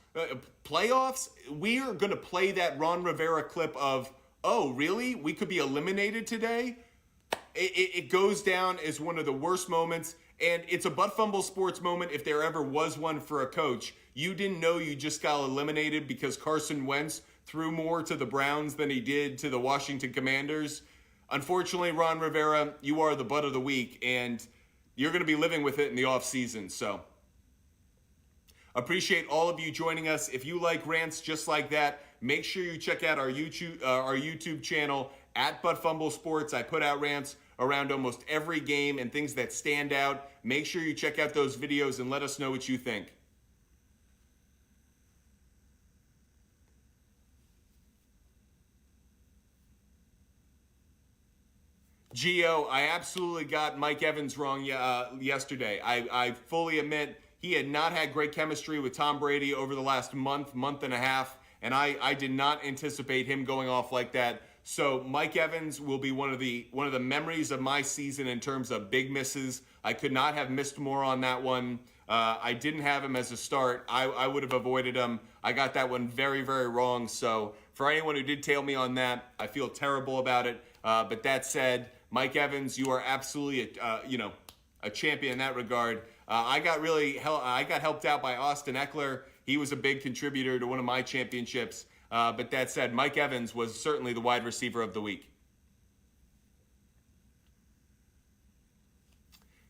we are going to play that Ron Rivera clip of, oh, really? We could be eliminated today? It goes down as one of the worst moments, and it's a butt fumble sports moment if there ever was one for a coach. You didn't know you just got eliminated because Carson Wentz threw more to the Browns than he did to the Washington Commanders. Unfortunately, Ron Rivera, you are the butt of the week, and you're going to be living with it in the offseason. So appreciate all of you joining us. If you like rants just like that, make sure you check out our YouTube channel at Butt Fumble Sports. I put out rants around almost every game and things that stand out. Make sure you check out those videos and let us know what you think. Gio, I absolutely got Mike Evans wrong yesterday. I fully admit he had not had great chemistry with Tom Brady over the last month and a half, and I did not anticipate him going off like that. So Mike Evans will be one of the memories of my season in terms of big misses. I could not have missed more on that one. I didn't have him as a start. I would have avoided him. I got that one very, very wrong. So for anyone who did tail me on that, I feel terrible about it. But that said, Mike Evans, you are absolutely a champion in that regard. I got helped out by Austin Eckler. He was a big contributor to one of my championships. But that said, Mike Evans was certainly the wide receiver of the week.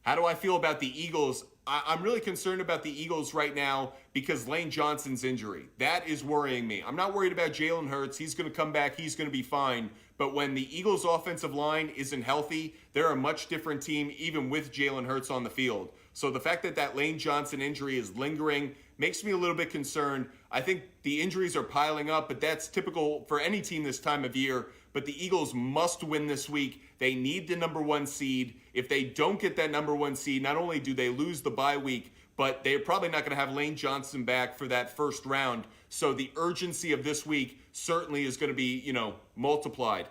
How do I feel about the Eagles? I'm really concerned about the Eagles right now because Lane Johnson's injury. That is worrying me. I'm not worried about Jalen Hurts. He's going to come back. He's going to be fine. But when the Eagles' offensive line isn't healthy, they're a much different team, even with Jalen Hurts on the field. So the fact that Lane Johnson injury is lingering makes me a little bit concerned. I think the injuries are piling up, but that's typical for any team this time of year. But the Eagles must win this week. They need the number 1 seed. If they don't get that number 1 seed, not only do they lose the bye week, but they're probably not going to have Lane Johnson back for that first round. So the urgency of this week certainly is going to be, multiplied.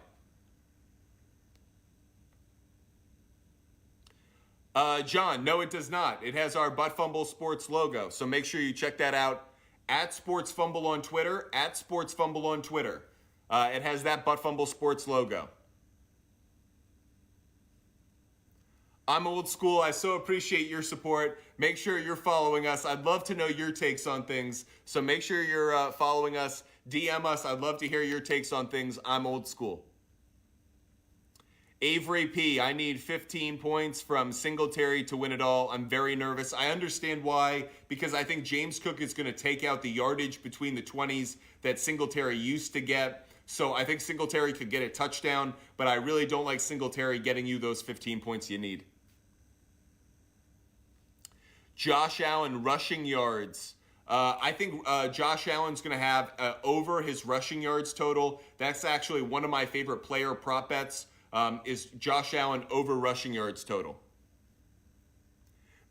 John, no, it does not. It has our Butt Fumble Sports logo. So make sure you check that out at Sports Fumble on Twitter, at Sports Fumble on Twitter. It has that Butt Fumble Sports logo. I'm old school. I so appreciate your support. Make sure you're following us. I'd love to know your takes on things. So make sure you're following us. DM us. I'd love to hear your takes on things. I'm old school. Avery P., I need 15 points from Singletary to win it all. I'm very nervous. I understand why, because I think James Cook is going to take out the yardage between the 20s that Singletary used to get. So I think Singletary could get a touchdown, but I really don't like Singletary getting you those 15 points you need. Josh Allen rushing yards. I think Josh Allen's going to have over his rushing yards total. That's actually one of my favorite player prop bets. Is Josh Allen over rushing yards total.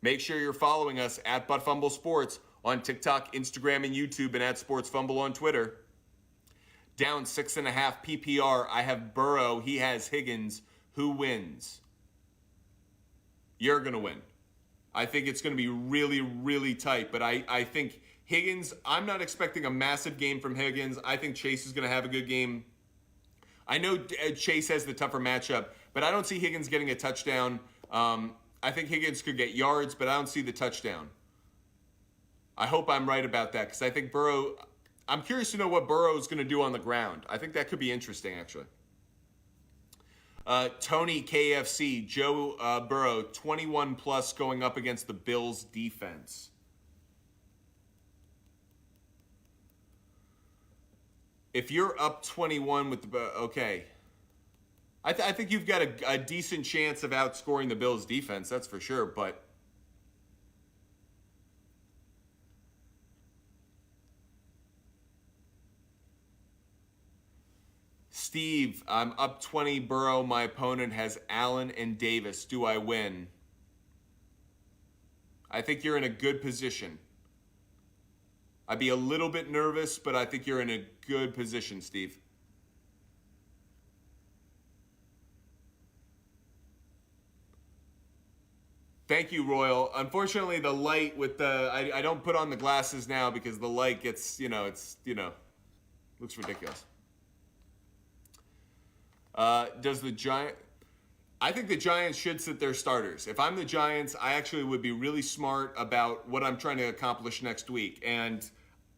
Make sure you're following us at Butt Fumble Sports on TikTok, Instagram, and YouTube, and at Sports Fumble on Twitter. Down 6.5 PPR. I have Burrow. He has Higgins. Who wins? You're going to win. I think it's going to be really, really tight, but I think Higgins, I'm not expecting a massive game from Higgins. I think Chase is going to have a good game. I know Chase has the tougher matchup, but I don't see Higgins getting a touchdown. I think Higgins could get yards, but I don't see the touchdown. I hope I'm right about that because I think Burrow, I'm curious to know what Burrow is going to do on the ground. I think that could be interesting, actually. Tony KFC, Joe Burrow, 21 plus going up against the Bills defense. If you're up 21 with the, okay. I think you've got a decent chance of outscoring the Bills defense, that's for sure, but Steve, I'm up 20 Burrow. My opponent has Allen and Davis. Do I win? I think you're in a good position. I'd be a little bit nervous, but I think you're in a good position, Steve. Thank you, Royal. Unfortunately, the light with the... I don't put on the glasses now because the light gets, looks ridiculous. Does the Giant... I think the Giants should sit their starters. If I'm the Giants, I actually would be really smart about what I'm trying to accomplish next week. And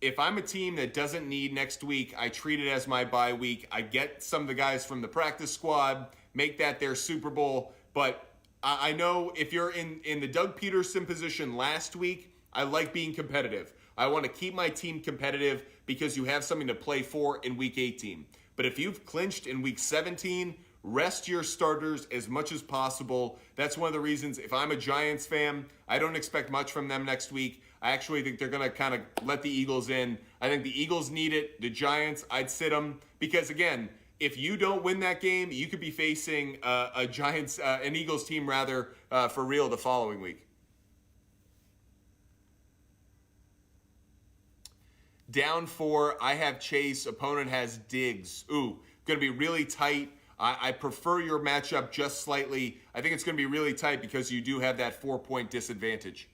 if I'm a team that doesn't need next week, I treat it as my bye week. I get some of the guys from the practice squad, make that their Super Bowl. But I know if you're in the Doug Peterson position last week, I like being competitive. I want to keep my team competitive because you have something to play for in Week 18. But if you've clinched in Week 17, rest your starters as much as possible. That's one of the reasons, if I'm a Giants fan, I don't expect much from them next week. I actually think they're going to kind of let the Eagles in. I think the Eagles need it. The Giants, I'd sit them. Because, again, if you don't win that game, you could be facing an Eagles team, for real the following week. Down 4, I have Chase. Opponent has Diggs. Ooh, Going to be really tight. I prefer your matchup just slightly. I think it's going to be really tight because you do have that 4-point disadvantage.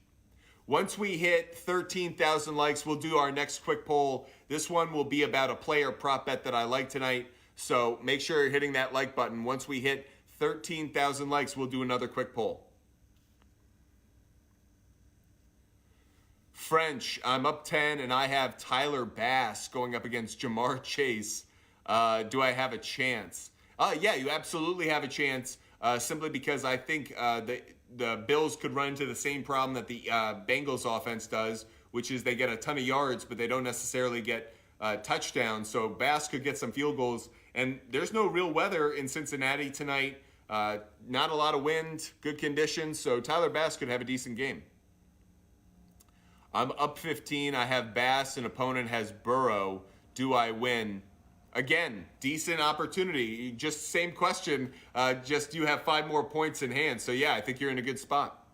Once we hit 13,000 likes, we'll do our next quick poll. This one will be about a player prop bet that I like tonight. So make sure you're hitting that like button. Once we hit 13,000 likes, we'll do another quick poll. French, I'm up 10, and I have Tyler Bass going up against Jamar Chase. Do I have a chance? Yeah, you absolutely have a chance, simply because I think the Bills could run into the same problem that the Bengals offense does, which is they get a ton of yards, but they don't necessarily get touchdowns. So Bass could get some field goals, and there's no real weather in Cincinnati tonight. Not a lot of wind, good conditions, so Tyler Bass could have a decent game. I'm up 15. I have Bass. An opponent has Burrow. Do I win? Again, decent opportunity. Just same question. Just you have 5 more points in hand. So yeah, I think you're in a good spot.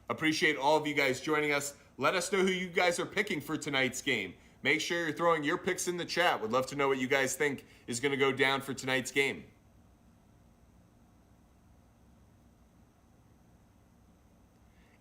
Appreciate all of you guys joining us. Let us know who you guys are picking for tonight's game. Make sure you're throwing your picks in the chat. Would love to know what you guys think is going to go down for tonight's game.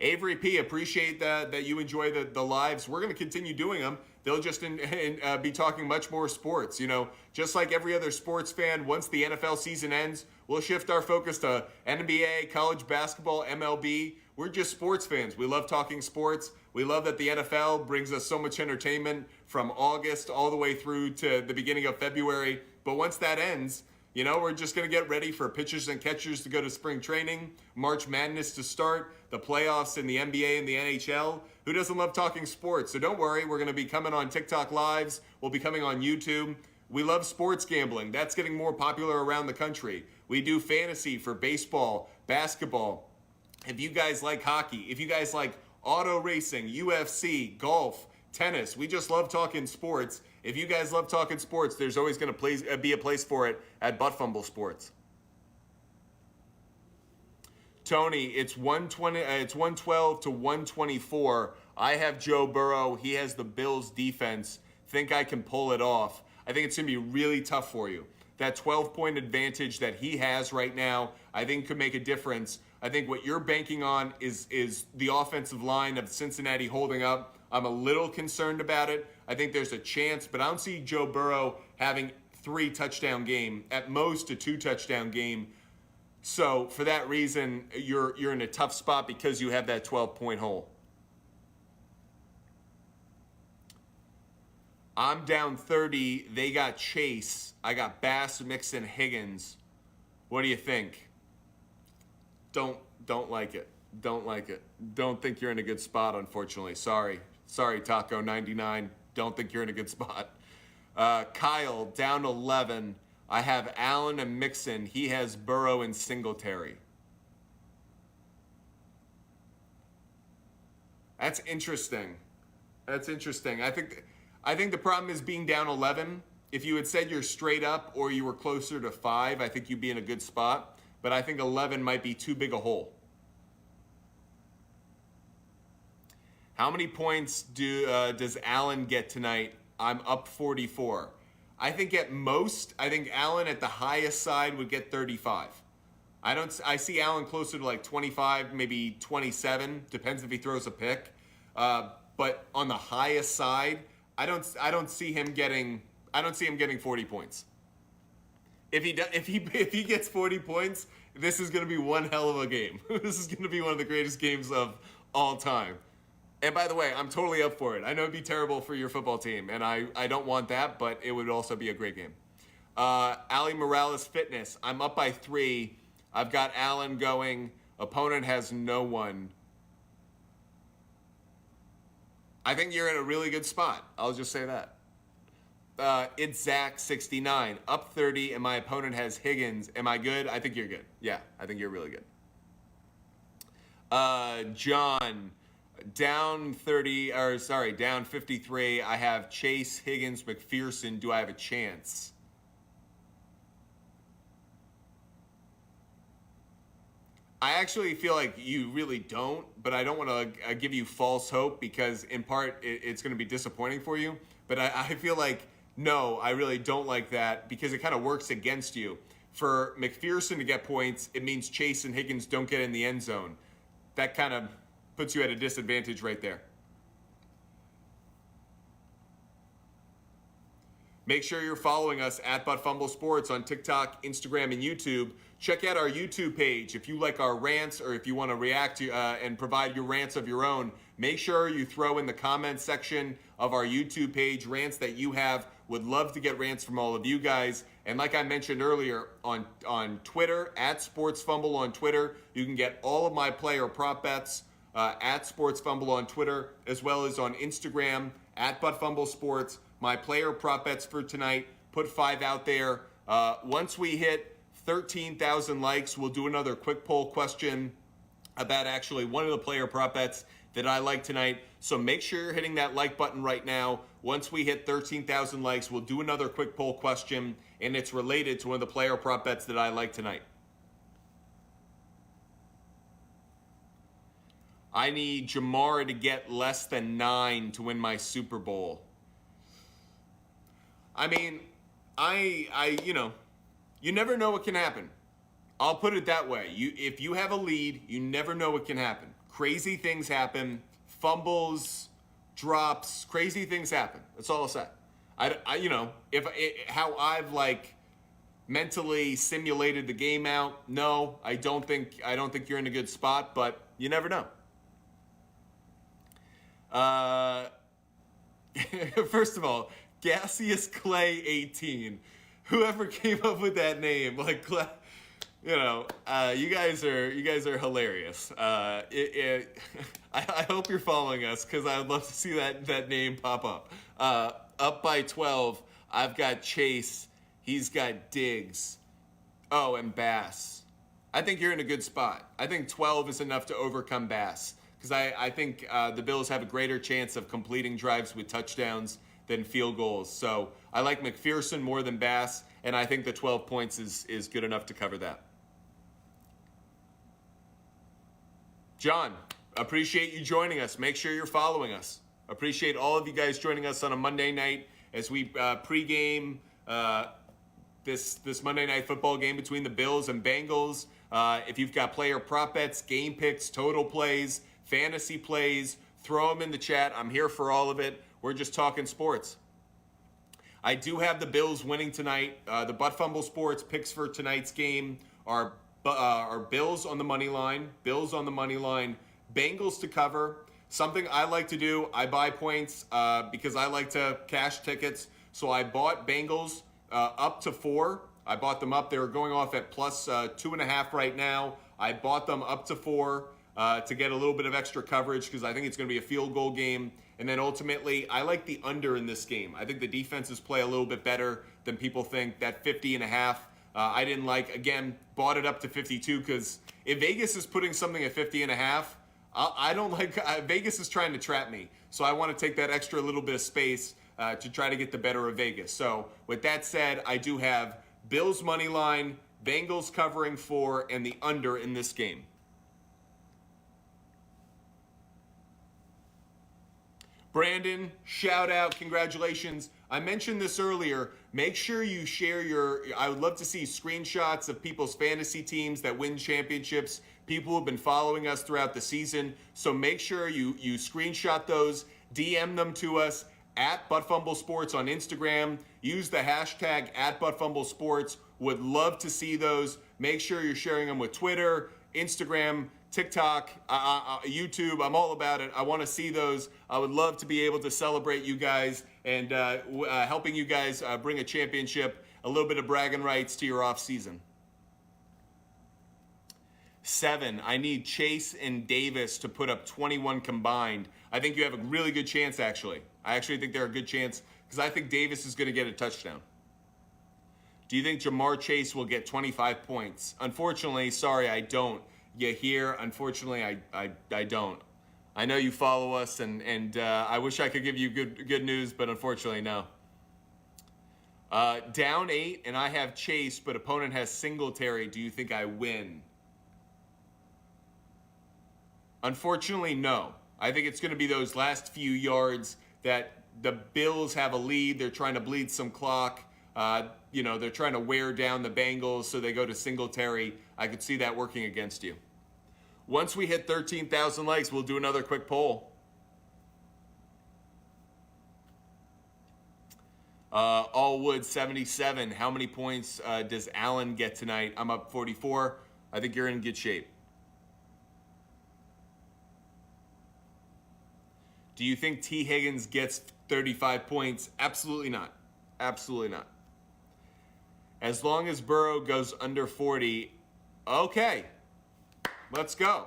Avery P, appreciate that you enjoy the lives. We're going to continue doing them. They'll just be talking much more sports. You know, just like every other sports fan, once the NFL season ends, we'll shift our focus to NBA, college basketball, MLB. We're just sports fans. We love talking sports. We love that the NFL brings us so much entertainment from August all the way through to the beginning of February. But once that ends, you know, we're just going to get ready for pitchers and catchers to go to spring training, March Madness to start, the playoffs in the NBA and the NHL. Who doesn't love talking sports? So don't worry, we're going to be coming on TikTok Lives. We'll be coming on YouTube. We love sports gambling. That's getting more popular around the country. We do fantasy for baseball, basketball. If you guys like hockey, if you guys like auto racing, UFC, golf, tennis, we just love talking sports. If you guys love talking sports, there's always going to be a place for it at Fumble Sports. Tony, it's 120. It's 112 to 124. I have Joe Burrow. He has the Bills defense. Think I can pull it off? I think it's going to be really tough for you. That 12-point advantage that he has right now, I think could make a difference. I think what you're banking on is the offensive line of Cincinnati holding up. I'm a little concerned about it. I think there's a chance, but I don't see Joe Burrow having 3-touchdown game, at most a 2-touchdown game. So for that reason, you're in a tough spot because you have that 12-point hole. I'm down 30. They got Chase. I got Bass, Mixon, Higgins. What do you think? Don't like it. Don't like it. Don't think you're in a good spot, unfortunately. Sorry, Taco 99. Don't think you're in a good spot. Kyle, down 11. I have Allen and Mixon. He has Burrow and Singletary. That's interesting. I think the problem is being down 11. If you had said you're straight up or you were closer to 5, I think you'd be in a good spot. But I think 11 might be too big a hole. How many points does Allen get tonight? I'm up 44. I think at most, Allen at the highest side would get 35. I see Allen closer to like 25, maybe 27. Depends if he throws a pick. But on the highest side, I don't see him getting 40 points. If he gets 40 points, this is going to be one hell of a game. This is going to be one of the greatest games of all time. And by the way, I'm totally up for it. I know it'd be terrible for your football team, and I don't want that, but it would also be a great game. Ali Morales Fitness. I'm up by 3. I've got Allen going. Opponent has no one. I think you're in a really good spot. I'll just say that. It's Zach 69. Up 30, and my opponent has Higgins. Am I good? I think you're good. Yeah, I think you're really good. John, down 53. I have Chase, Higgins, McPherson. Do I have a chance? I actually feel like you really don't, but I don't want to give you false hope because in part it's going to be disappointing for you. But I feel like No, I really don't like that because it kind of works against you. For McPherson to get points, it means Chase and Higgins don't get in the end zone. That kind of puts you at a disadvantage right there. Make sure you're following us at Fumble Sports on TikTok, Instagram, and YouTube. Check out our YouTube page. If you like our rants or if you want to react to and provide your rants of your own, make sure you throw in the comments section of our YouTube page rants that you have. Would love to get rants from all of you guys. And like I mentioned earlier, on Twitter, at Sports Fumble on Twitter, you can get all of my player prop bets at Sports Fumble on Twitter, as well as on Instagram, at Fumble Sports. My player prop bets for tonight, put 5 out there. Once we hit 13,000 likes, we'll do another quick poll question about actually one of the player prop bets that I like tonight. So make sure you're hitting that like button right now. Once we hit 13,000 likes, we'll do another quick poll question, and it's related to one of the player prop bets that I like tonight. I need Jamar to get less than 9 to win my Super Bowl. I mean, you never know what can happen. I'll put it that way. If you have a lead, you never know what can happen. Crazy things happen. Fumbles, drops, crazy things happen. That's all I'll say. How I've mentally simulated the game out. No, I don't think you're in a good spot, but you never know. First of all, Gaseous Clay 18. Whoever came up with that name, you guys are hilarious. I hope you're following us because I would love to see that name pop up. Up by 12, I've got Chase. He's got Diggs. Oh, and Bass. I think you're in a good spot. I think 12 is enough to overcome Bass because I think the Bills have a greater chance of completing drives with touchdowns than field goals. So I like McPherson more than Bass, and I think the 12 points is good enough to cover that. John, appreciate you joining us. Make sure you're following us. Appreciate all of you guys joining us on a Monday night as we pregame this Monday night football game between the Bills and Bengals. If you've got player prop bets, game picks, total plays, fantasy plays, throw them in the chat. I'm here for all of it. We're just talking sports. I do have the Bills winning tonight. The Fumble Sports picks for tonight's game are Bills on the money line, Bengals to cover. Something I like to do, I buy points because I like to cash tickets. So I bought Bengals up to 4. I bought them up. They were going off at plus 2.5 right now. I bought them up to 4 to get a little bit of extra coverage because I think it's going to be a field goal game. And then ultimately, I like the under in this game. I think the defenses play a little bit better than people think. That 50.5, I didn't like. Again, bought it up to 52 because if Vegas is putting something at 50.5, I don't like. Vegas is trying to trap me. So I want to take that extra little bit of space to try to get the better of Vegas. So with that said, I do have Bills money line, Bengals covering 4, and the under in this game. Brandon, shout out, congratulations. I mentioned this earlier. Make sure you share I would love to see screenshots of people's fantasy teams that win championships, people who have been following us throughout the season. So make sure you screenshot those, DM them to us at Fumble Sports on Instagram. Use the hashtag at Fumble Sports. Would love to see those. Make sure you're sharing them with Twitter, Instagram, TikTok, YouTube. I'm all about it. I want to see those. I would love to be able to celebrate you guys and helping you guys bring a championship, a little bit of bragging rights to your off season. 7, I need Chase and Davis to put up 21 combined. I think you have a really good chance, actually. I actually think they're a good chance because I think Davis is going to get a touchdown. Do you think Jamar Chase will get 25 points? Unfortunately, sorry, I don't. You hear? Unfortunately, I don't. I know you follow us, and I wish I could give you good news, but unfortunately, no. Down 8, and I have Chase, but opponent has Singletary. Do you think I win? Unfortunately, no. I think it's going to be those last few yards that the Bills have a lead. They're trying to bleed some clock. They're trying to wear down the Bengals, so they go to Singletary. I could see that working against you. Once we hit 13,000 likes, we'll do another quick poll. Allwood 77. How many points does Allen get tonight? I'm up 44. I think you're in good shape. Do you think T. Higgins gets 35 points? Absolutely not. Absolutely not. As long as Burrow goes under 40, okay, let's go.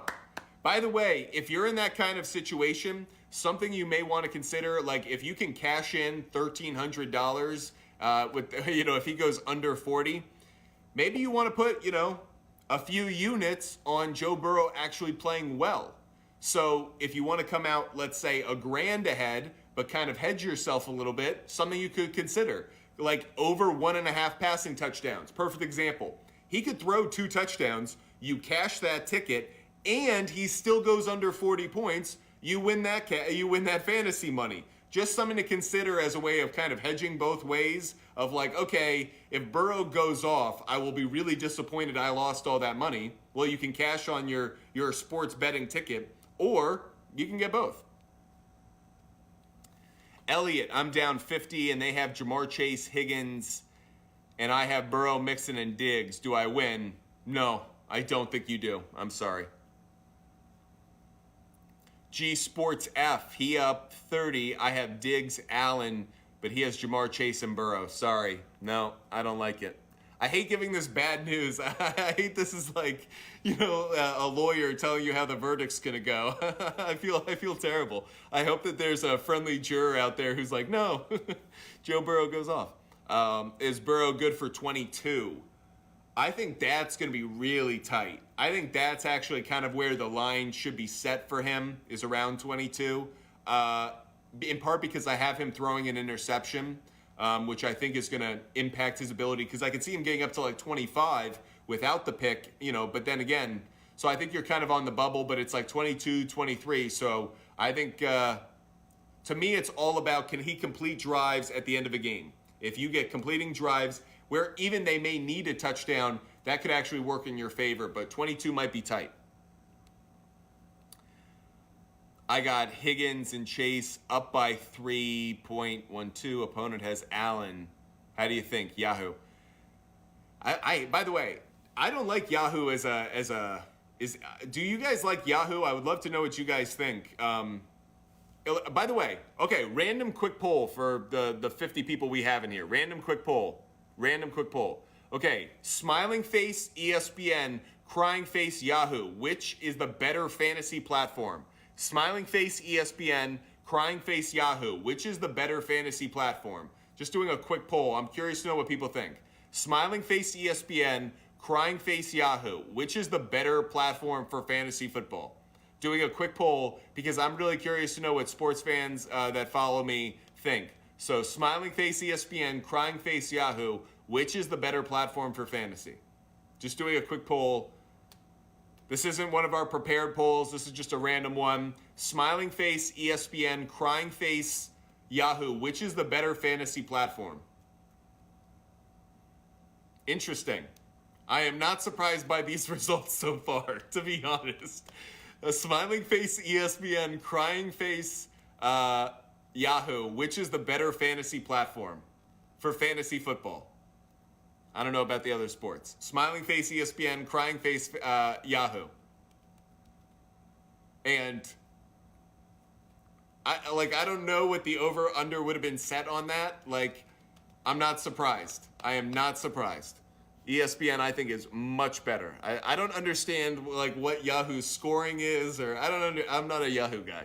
By the way, if you're in that kind of situation, something you may want to consider, like if you can cash in $1,300 if he goes under 40, maybe you want to put, a few units on Joe Burrow actually playing well. So if you want to come out, let's say $1,000 ahead, but kind of hedge yourself a little bit, something you could consider, like over 1.5 passing touchdowns. Perfect example. He could throw 2 touchdowns, you cash that ticket, and he still goes under 40 points. You win that fantasy money. Just something to consider as a way of kind of hedging both ways of like, okay, if Burrow goes off, I will be really disappointed I lost all that money. Well, you can cash on your sports betting ticket, or you can get both. Elliot, I'm down 50, and they have Jamar Chase, Higgins, and I have Burrow, Mixon, and Diggs. Do I win? No, I don't think you do. I'm sorry. G Sports F, he up 30. I have Diggs, Allen, but he has Jamar Chase and Burrow. Sorry. No, I don't like it. I hate giving this bad news. I hate this is like, a lawyer telling you how the verdict's going to go. I feel terrible. I hope that there's a friendly juror out there who's like, no, Joe Burrow goes off. Is Burrow good for 22? I think that's going to be really tight. I think that's actually kind of where the line should be set for him, is around 22. In part because I have him throwing an interception, which I think is going to impact his ability, because I could see him getting up to like 25 without the pick, but then again, so I think you're kind of on the bubble, but it's like 22, 23. So I think, to me, it's all about, can he complete drives at the end of a game? If you get completing drives where even they may need a touchdown, that could actually work in your favor, but 22 might be tight. I got Higgins and Chase up by 3.12. Opponent has Allen. How do you think? Yahoo. By the way, I don't like Yahoo do you guys like Yahoo? I would love to know what you guys think. By the way, okay, random quick poll for the 50 people we have in here. Random quick poll. Okay, smiling face ESPN, crying face Yahoo. Which is the better fantasy platform? Smiling face ESPN, crying face Yahoo. Which is the better fantasy platform? Just doing a quick poll. I'm curious to know what people think. Smiling face ESPN, crying face Yahoo. Which is the better platform for fantasy football? Doing a quick poll because I'm really curious to know what sports fans that follow me think. So smiling face ESPN, crying face Yahoo. Which is the better platform for fantasy? Just doing a quick poll. This isn't one of our prepared polls. This is just a random one. Smiling face ESPN, crying face Yahoo. Which is the better fantasy platform? Interesting. I am not surprised by these results so far, to be honest. A smiling face ESPN, crying face Yahoo. Which is the better fantasy platform for fantasy football? I don't know about the other sports. Smiling face ESPN, crying face Yahoo. And I don't know what the over-under would have been set on that. I'm not surprised. I am not surprised. ESPN, I think, is much better. I don't understand what Yahoo's scoring is, or I'm not a Yahoo guy.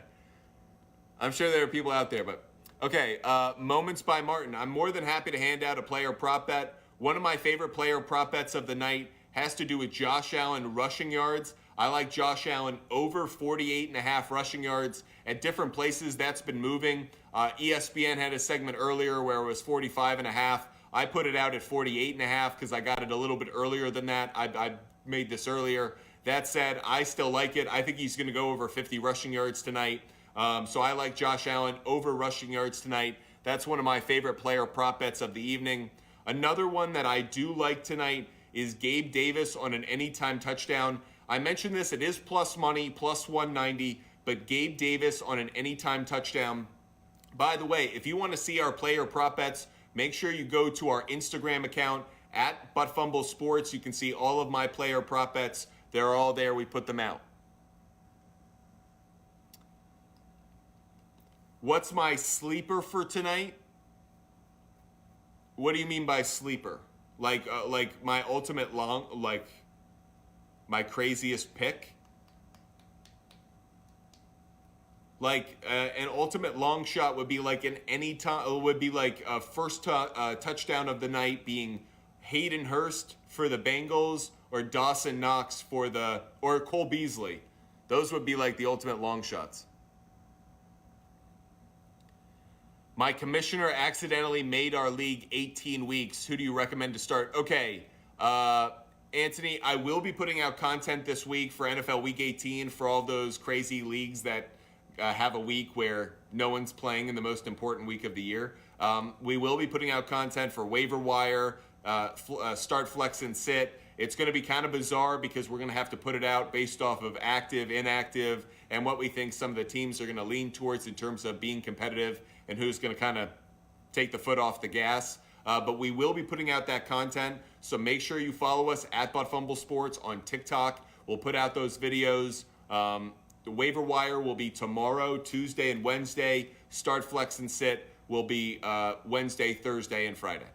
I'm sure there are people out there, but okay. Moments by Martin. I'm more than happy to hand out a player prop bet. One of my favorite player prop bets of the night has to do with Josh Allen rushing yards. I like Josh Allen over 48.5 rushing yards at different places. That's been moving. ESPN had a segment earlier where it was 45.5. I put it out at 48.5 because I got it a little bit earlier than that. I made this earlier. That said, I still like it. I think he's going to go over 50 rushing yards tonight. So I like Josh Allen over rushing yards tonight. That's one of my favorite player prop bets of the evening. Another one that I do like tonight is Gabe Davis on an anytime touchdown. I mentioned this, it is plus money, plus 190, but Gabe Davis on an anytime touchdown. By the way, if you want to see our player prop bets, make sure you go to our Instagram account at Fumble Sports. You can see all of my player prop bets. They're all there. We put them out. What's my sleeper for tonight? What do you mean by sleeper? Like my ultimate long, like my craziest pick? Like an ultimate long shot would be like an anytime, would be like a first touchdown of the night being Hayden Hurst for the Bengals or Dawson Knox or Cole Beasley. Those would be like the ultimate long shots. My commissioner accidentally made our league 18 weeks. Who do you recommend to start? Okay, Anthony, I will be putting out content this week for NFL Week 18 for all those crazy leagues that have a week where no one's playing in the most important week of the year. We will be putting out content for waiver wire, start, flex, and sit. It's going to be kind of bizarre because we're going to have to put it out based off of active, inactive, and what we think some of the teams are going to lean towards in terms of being competitive and who's going to kind of take the foot off the gas. But we will be putting out that content, so make sure you follow us at Fumble Sports on TikTok. We'll put out those videos. The waiver wire will be tomorrow, Tuesday, and Wednesday. Start, flex, and sit will be Wednesday, Thursday, and Friday.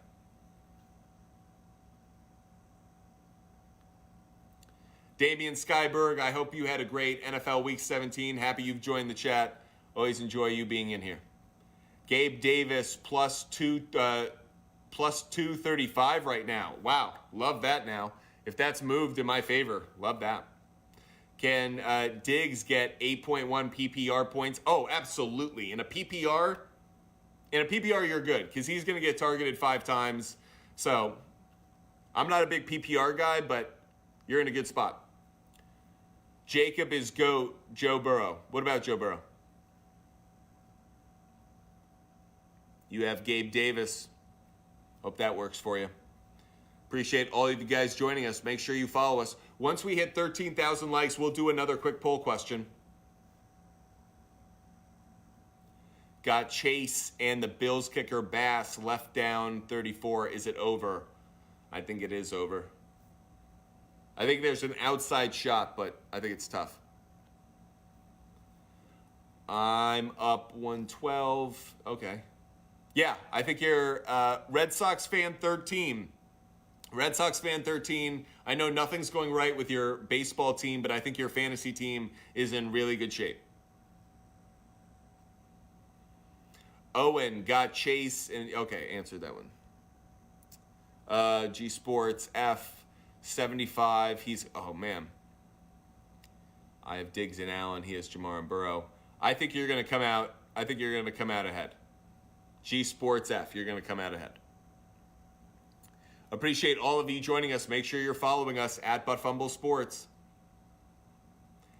Damian Skyberg, I hope you had a great NFL Week 17. Happy you've joined the chat. Always enjoy you being in here. Gabe Davis plus 235 right now. Wow, love that now. If that's moved in my favor, love that. Can Diggs get 8.1 PPR points? Oh, absolutely. In a PPR, you're good because he's going to get targeted 5 times. So I'm not a big PPR guy, but you're in a good spot. Jacob is GOAT, Joe Burrow. What about Joe Burrow? You have Gabe Davis. Hope that works for you. Appreciate all of you guys joining us. Make sure you follow us. Once we hit 13,000 likes, we'll do another quick poll question. Got Chase and the Bills kicker Bass left down 34. Is it over? I think it is over. I think there's an outside shot, but I think it's tough. I'm up 112. Okay. Yeah, I think you're Red Sox fan 13. Red Sox fan 13. I know nothing's going right with your baseball team, but I think your fantasy team is in really good shape. Owen got Chase and okay, answered that one. G Sports F 75. Oh man. I have Diggs and Allen. He has Jamar and Burrow. I think you're going to come out ahead. G Sports F, you're going to come out ahead. Appreciate all of you joining us. Make sure you're following us at Fumble Sports.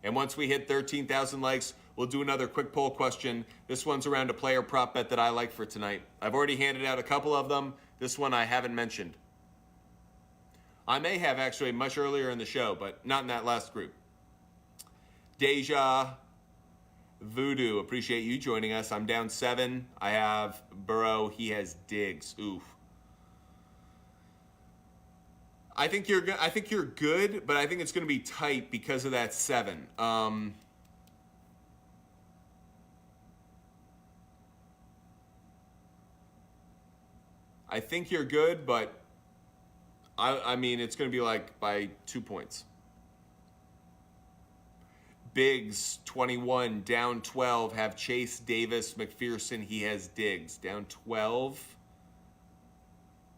And once we hit 13,000 likes, we'll do another quick poll question. This one's around a player prop bet that I like for tonight. I've already handed out a couple of them. This one I haven't mentioned. I may have actually much earlier in the show, but not in that last group. Deja Voodoo, appreciate you joining us. I'm down 7. I have Burrow. He has Diggs. Oof. I think you're good, but I think it's going to be tight because of that 7. I think you're good, but I mean it's going to be like by 2 points. Biggs 21 down 12. Have Chase, Davis, McPherson. He has Diggs down 12.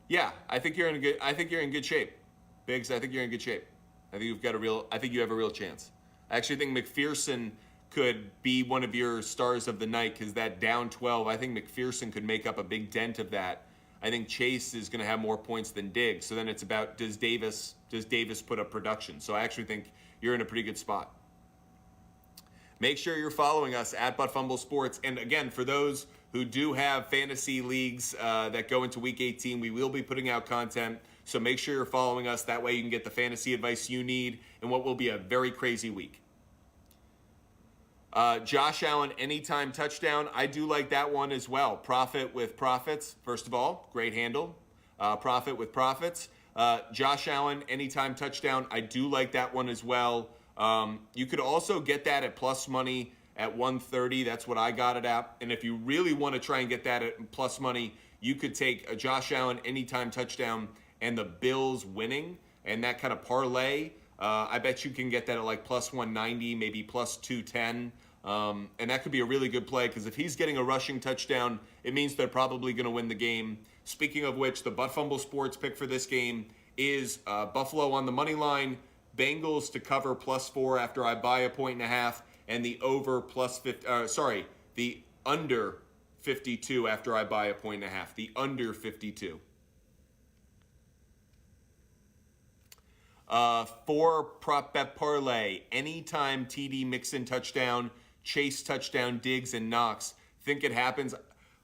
Yeah, I think you're in good shape. Biggs, I think you're in good shape. I think you have a real chance. I actually think McPherson could be one of your stars of the night because that down 12, I think McPherson could make up a big dent of that. I think Chase is going to have more points than Diggs. So then it's about does Davis put up production? So I actually think you're in a pretty good spot. Make sure you're following us at Butt Fumble Sports. And again, for those who do have fantasy leagues that go into Week 18, we will be putting out content. So make sure you're following us. That way you can get the fantasy advice you need in what will be a very crazy week. Josh Allen, anytime touchdown. I do like that one as well. Profit with profits. First of all, great handle. Profit with profits. Josh Allen, anytime touchdown. I do like that one as well. You could also get that at plus money at 130. That's what I got it at. And if you really want to try and get that at plus money, you could take a Josh Allen anytime touchdown and the Bills winning and that kind of parlay. I bet you can get that at like plus 190, maybe plus 210. And that could be a really good play because if he's getting a rushing touchdown, it means they're probably going to win the game. Speaking of which, the Butt Fumble Sports pick for this game is Buffalo on the money line, Bengals to cover +4 after I buy a 1.5, and the over the under 52 after I buy a 1.5. The under 52. 4 prop bet parlay. Anytime TD Mixon touchdown, Chase touchdown, Diggs and Knox. Think it happens.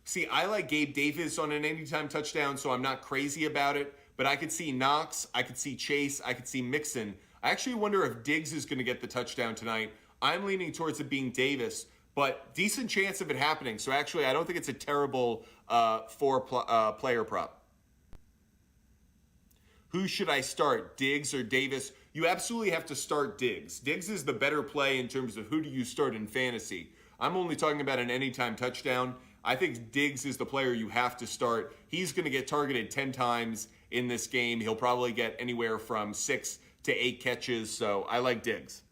See, I like Gabe Davis on an anytime touchdown, so I'm not crazy about it. But I could see Knox, I could see Chase, I could see Mixon. I actually wonder if Diggs is going to get the touchdown tonight. I'm leaning towards it being Davis, but decent chance of it happening. So actually, I don't think it's a terrible player prop. Who should I start, Diggs or Davis? You absolutely have to start Diggs. Diggs is the better play in terms of who do you start in fantasy. I'm only talking about an anytime touchdown. I think Diggs is the player you have to start. He's going to get targeted 10 times in this game. He'll probably get anywhere from 6 to 8 catches, so I like Diggs.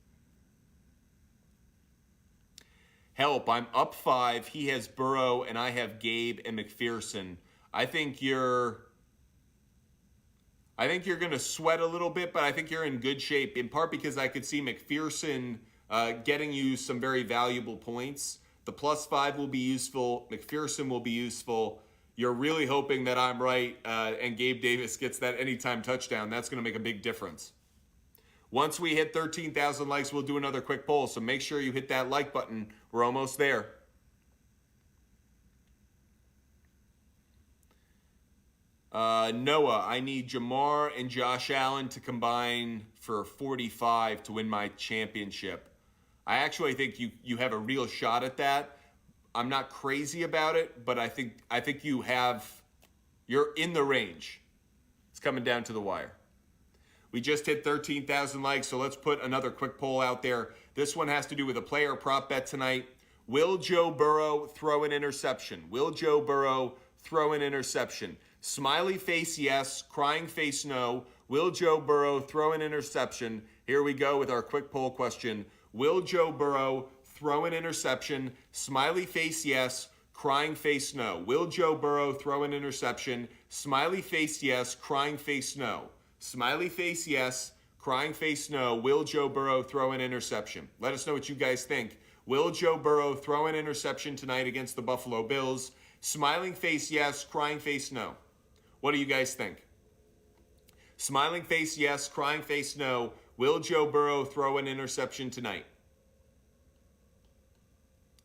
Help, I'm up 5. He has Burrow, and I have Gabe and McPherson. I think you're going to sweat a little bit, but I think you're in good shape, in part because I could see McPherson getting you some very valuable points. The +5 will be useful. McPherson will be useful. You're really hoping that I'm right and Gabe Davis gets that anytime touchdown. That's going to make a big difference. Once we hit 13,000 likes, we'll do another quick poll, so make sure you hit that like button. We're almost there. Noah, I need Jamar and Josh Allen to combine for 45 to win my championship. I actually think you have a real shot at that. I'm not crazy about it, but I think you're in the range. It's coming down to the wire. We just hit 13,000 likes, so let's put another quick poll out there. This one has to do with a player prop bet tonight. Will Joe Burrow throw an interception? Will Joe Burrow throw an interception? Smiley face yes, crying face no. Will Joe Burrow throw an interception? Here we go with our quick poll question. Will Joe Burrow throw an interception? Smiley face yes, crying face no. Will Joe Burrow throw an interception? Smiley face yes, crying face no. Smiley face yes, crying face no. Will Joe Burrow throw an interception? Let us know what you guys think. Will Joe Burrow throw an interception tonight against the Buffalo Bills? Smiling face yes, crying face no. What do you guys think? Smiling face yes, crying face no. Will Joe Burrow throw an interception tonight?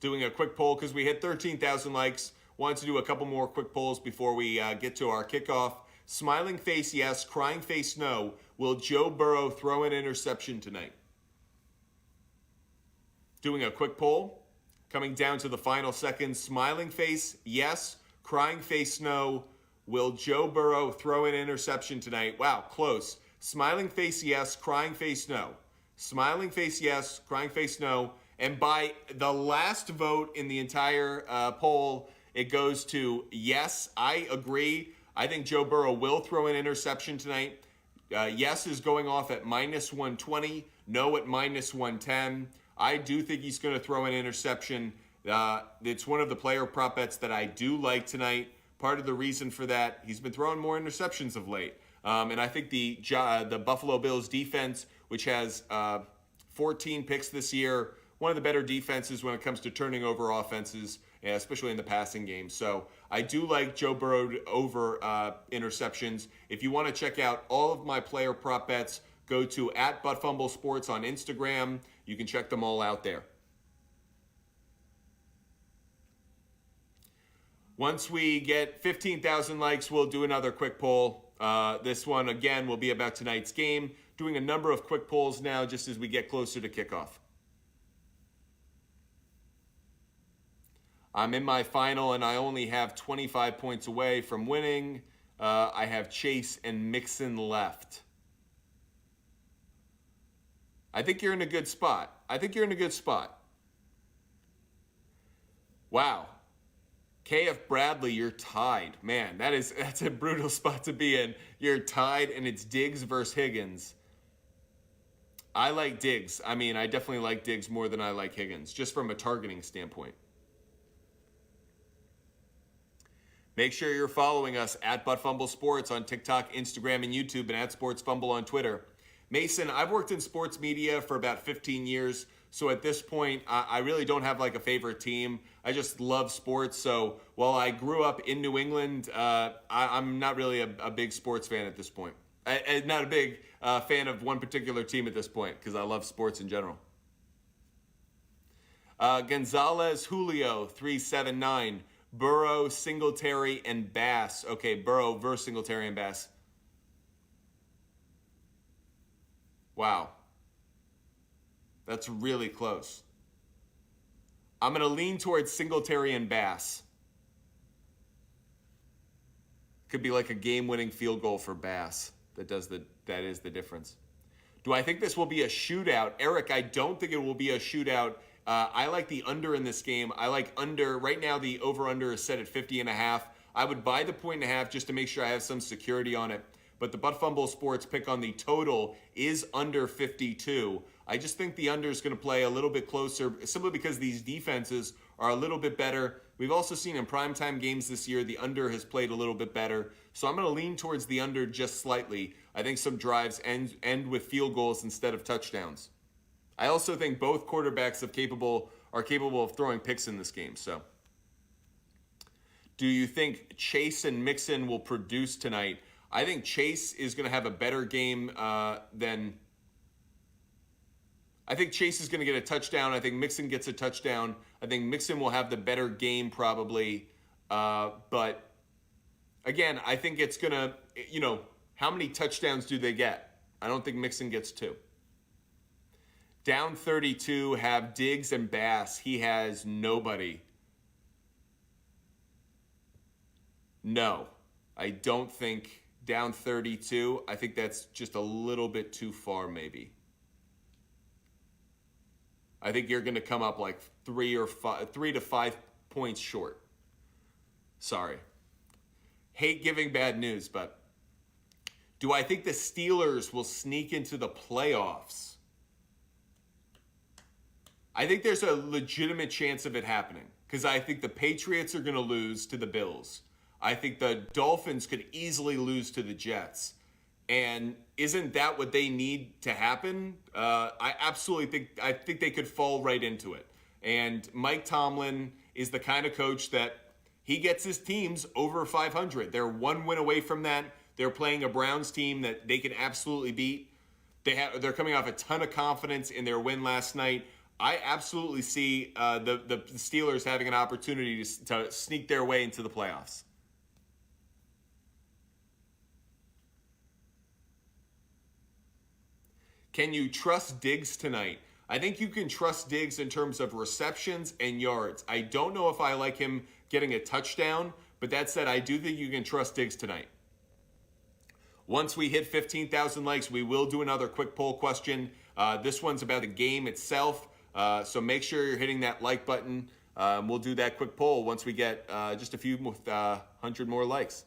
Doing a quick poll because we hit 13,000 likes. Wanted to do a couple more quick polls before we get to our kickoff. Smiling face yes, crying face no. Will Joe Burrow throw an interception tonight? Doing a quick poll. Coming down to the final seconds. Smiling face yes, crying face no. Will Joe Burrow throw an interception tonight? Wow, close. Smiling face yes, crying face no. Smiling face yes, crying face no. And by the last vote in the entire poll, it goes to yes, I agree. I think Joe Burrow will throw an interception tonight. Yes is going off at -120. No at -110. I do think he's going to throw an interception. It's one of the player prop bets that I do like tonight. Part of the reason for that, he's been throwing more interceptions of late. And I think the Buffalo Bills defense, which has 14 picks this year, one of the better defenses when it comes to turning over offenses, especially in the passing game. So I do like Joe Burrow over interceptions. If you want to check out all of my player prop bets, go to @ButtFumbleSports on Instagram. You can check them all out there. Once we get 15,000 likes, we'll do another quick poll. This one, again, will be about tonight's game. Doing a number of quick polls now just as we get closer to kickoff. I'm in my final, and I only have 25 points away from winning. I have Chase and Mixon left. I think you're in a good spot. Wow. KF Bradley, you're tied. Man, that's a brutal spot to be in. You're tied, and it's Diggs versus Higgins. I like Diggs. I definitely like Diggs more than I like Higgins, just from a targeting standpoint. Make sure you're following us at Fumble Sports on TikTok, Instagram, and YouTube, and at Sports Fumble on Twitter. Mason, I've worked in sports media for about 15 years, so at this point, I really don't have like a favorite team. I just love sports. So while I grew up in New England, I'm not really a big sports fan at this point. I'm not a big fan of one particular team at this point because I love sports in general. Gonzalez Julio 379. Burrow, Singletary, and Bass. Okay, Burrow versus Singletary and Bass. Wow. That's really close. I'm going to lean towards Singletary and Bass. Could be like a game-winning field goal for Bass. That is the difference. Do I think this will be a shootout? Eric, I don't think it will be a shootout. I like the under in this game. I like under. Right now, the over-under is set at 50.5. I would buy the 1.5 just to make sure I have some security on it. But the Fumble Sports pick on the total is under 52. I just think the under is going to play a little bit closer simply because these defenses are a little bit better. We've also seen in primetime games this year, the under has played a little bit better. So I'm going to lean towards the under just slightly. I think some drives end with field goals instead of touchdowns. I also think both quarterbacks are capable of throwing picks in this game. So, do you think Chase and Mixon will produce tonight? I think Chase is going to have a better game than. I think Chase is going to get a touchdown. I think Mixon gets a touchdown. I think Mixon will have the better game probably. But again, I think it's going to, how many touchdowns do they get? I don't think Mixon gets 2. Down 32, have Diggs and Bass. He has nobody. No, I don't think down 32. I think that's just a little bit too far, maybe. I think you're going to come up like 3 to 5 points short. Sorry. Hate giving bad news, but do I think the Steelers will sneak into the playoffs? I think there's a legitimate chance of it happening because I think the Patriots are going to lose to the Bills. I think the Dolphins could easily lose to the Jets. And isn't that what they need to happen? I think they could fall right into it. And Mike Tomlin is the kind of coach that he gets his teams over 500. They're 1 win away from that. They're playing a Browns team that they can absolutely beat. They're coming off a ton of confidence in their win last night. I absolutely see the Steelers having an opportunity to sneak their way into the playoffs. Can you trust Diggs tonight? I think you can trust Diggs in terms of receptions and yards. I don't know if I like him getting a touchdown, but that said, I do think you can trust Diggs tonight. Once we hit 15,000 likes, we will do another quick poll question. This one's about the game itself, so make sure you're hitting that like button. We'll do that quick poll once we get just a few 100 more likes.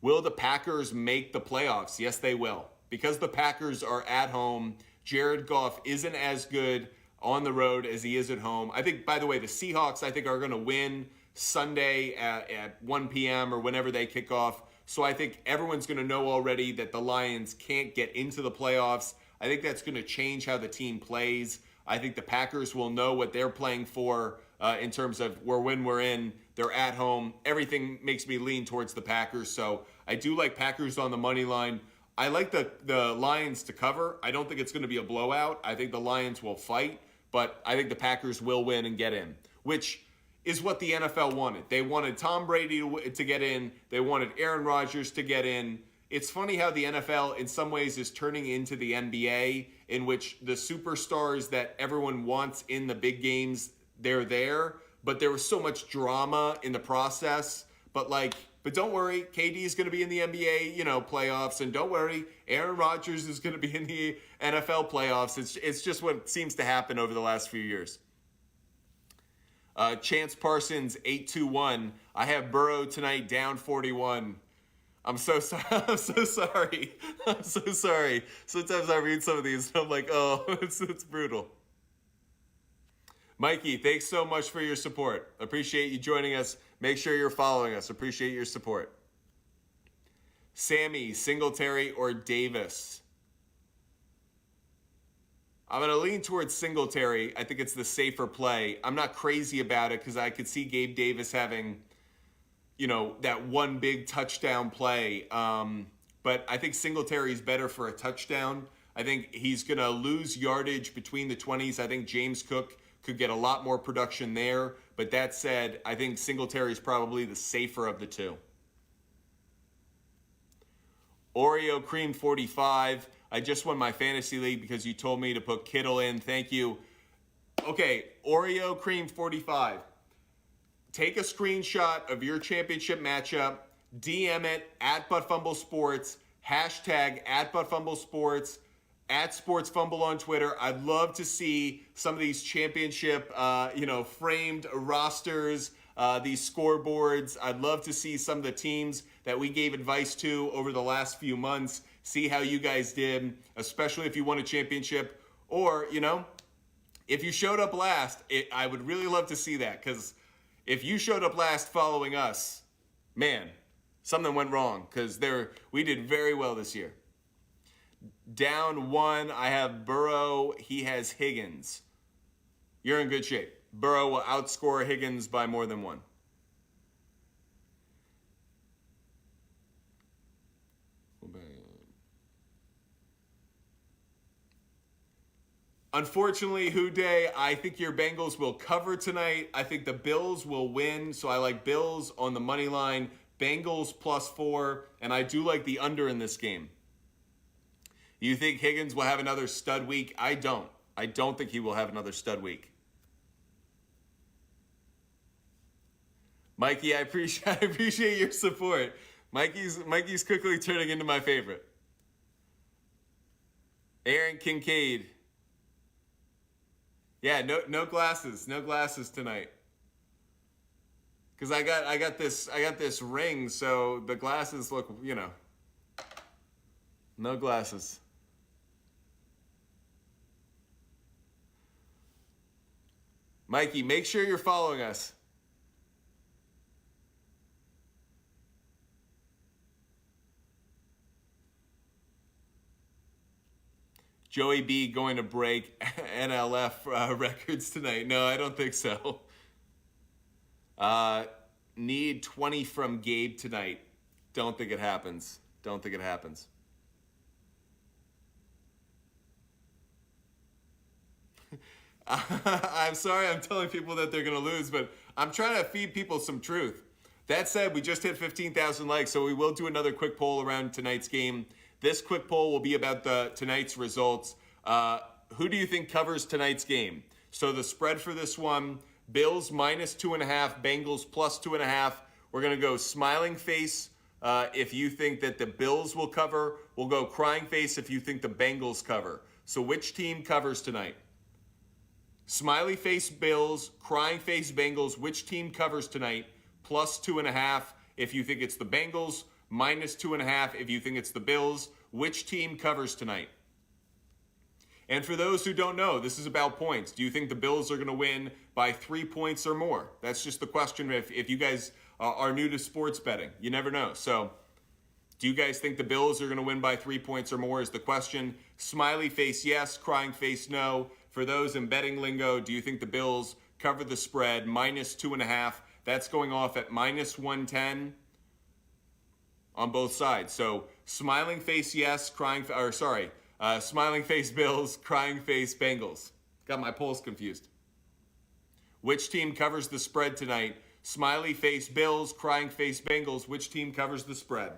Will the Packers make the playoffs? Yes, they will. Because the Packers are at home, Jared Goff isn't as good on the road as he is at home. I think, by the way, the Seahawks, I think, are going to win Sunday at 1 p.m. or whenever they kick off. So I think everyone's going to know already that the Lions can't get into the playoffs. I think that's going to change how the team plays. I think the Packers will know what they're playing for in terms of when we're in. They're at home. Everything makes me lean towards the Packers. So I do like Packers on the money line. I like the Lions to cover. I don't think it's going to be a blowout. I think the Lions will fight, but I think the Packers will win and get in, which is what the NFL wanted. They wanted Tom Brady to get in. They wanted Aaron Rodgers to get in. It's funny how the NFL in some ways is turning into the NBA, in which the superstars that everyone wants in the big games, they're there, but there was so much drama in the process. But don't worry, KD is going to be in the NBA, playoffs, and don't worry, Aaron Rodgers is going to be in the NFL playoffs. It's just what seems to happen over the last few years. Chance Parsons 821. I have Burrow tonight down 41. I'm so sorry. I'm so sorry. I'm so sorry. Sometimes I read some of these and I'm like, oh, it's brutal. Mikey, thanks so much for your support. Appreciate you joining us. Make sure you're following us. Appreciate your support. Sammy, Singletary, or Davis? I'm going to lean towards Singletary. I think it's the safer play. I'm not crazy about it because I could see Gabe Davis having, that one big touchdown play. But I think Singletary is better for a touchdown. I think he's going to lose yardage between the 20s. I think James Cook could get a lot more production there. But that said, I think Singletary is probably the safer of the two. Oreo Cream 45. I just won my fantasy league because you told me to put Kittle in. Thank you. Okay, Oreo Cream 45. Take a screenshot of your championship matchup, DM it at ButtFumble Sports, hashtag at ButtFumble Sports, at Sports Fumble on Twitter. I'd love to see some of these championship, framed rosters, these scoreboards. I'd love to see some of the teams that we gave advice to over the last few months. See how you guys did, especially if you won a championship. Or, if you showed up last, I would really love to see that. Because if you showed up last following us, man, something went wrong. Because we did very well this year. Down 1, I have Burrow. He has Higgins. You're in good shape. Burrow will outscore Higgins by more than 1. Unfortunately, Houday, I think your Bengals will cover tonight. I think the Bills will win, so I like Bills on the money line. Bengals +4, and I do like the under in this game. You think Higgins will have another stud week? I don't. I don't think he will have another stud week. Mikey, I appreciate your support. Mikey's quickly turning into my favorite. Aaron Kincaid. Yeah, no glasses tonight. Cause I got this ring, so the glasses look, no glasses. Mikey, make sure you're following us. Joey B going to break NLF records tonight. No, I don't think so. Need 20 from Gabe tonight. Don't think it happens. I'm sorry I'm telling people that they're going to lose, but I'm trying to feed people some truth. That said, we just hit 15,000 likes, so we will do another quick poll around tonight's game. This quick poll will be about tonight's results. Who do you think covers tonight's game? So the spread for this one, Bills -2.5, Bengals +2.5. We're going to go smiling face if you think that the Bills will cover. We'll go crying face if you think the Bengals cover. So which team covers tonight? Smiley face Bills, crying face Bengals. Which team covers tonight? +2.5 if you think it's the Bengals. -2.5 if you think it's the Bills. Which team covers tonight? And for those who don't know, this is about points. Do you think the Bills are going to win by 3 points or more? That's just the question if you guys are new to sports betting. You never know. So do you guys think the Bills are going to win by 3 points or more is the question. Smiley face yes, crying face no. For those in betting lingo, do you think the Bills cover the spread -2.5? That's going off at -110. On both sides. So smiling face yes, smiling face Bills, crying face Bengals. Got my polls confused. Which team covers the spread tonight? Smiley face Bills, crying face Bengals. Which team covers the spread?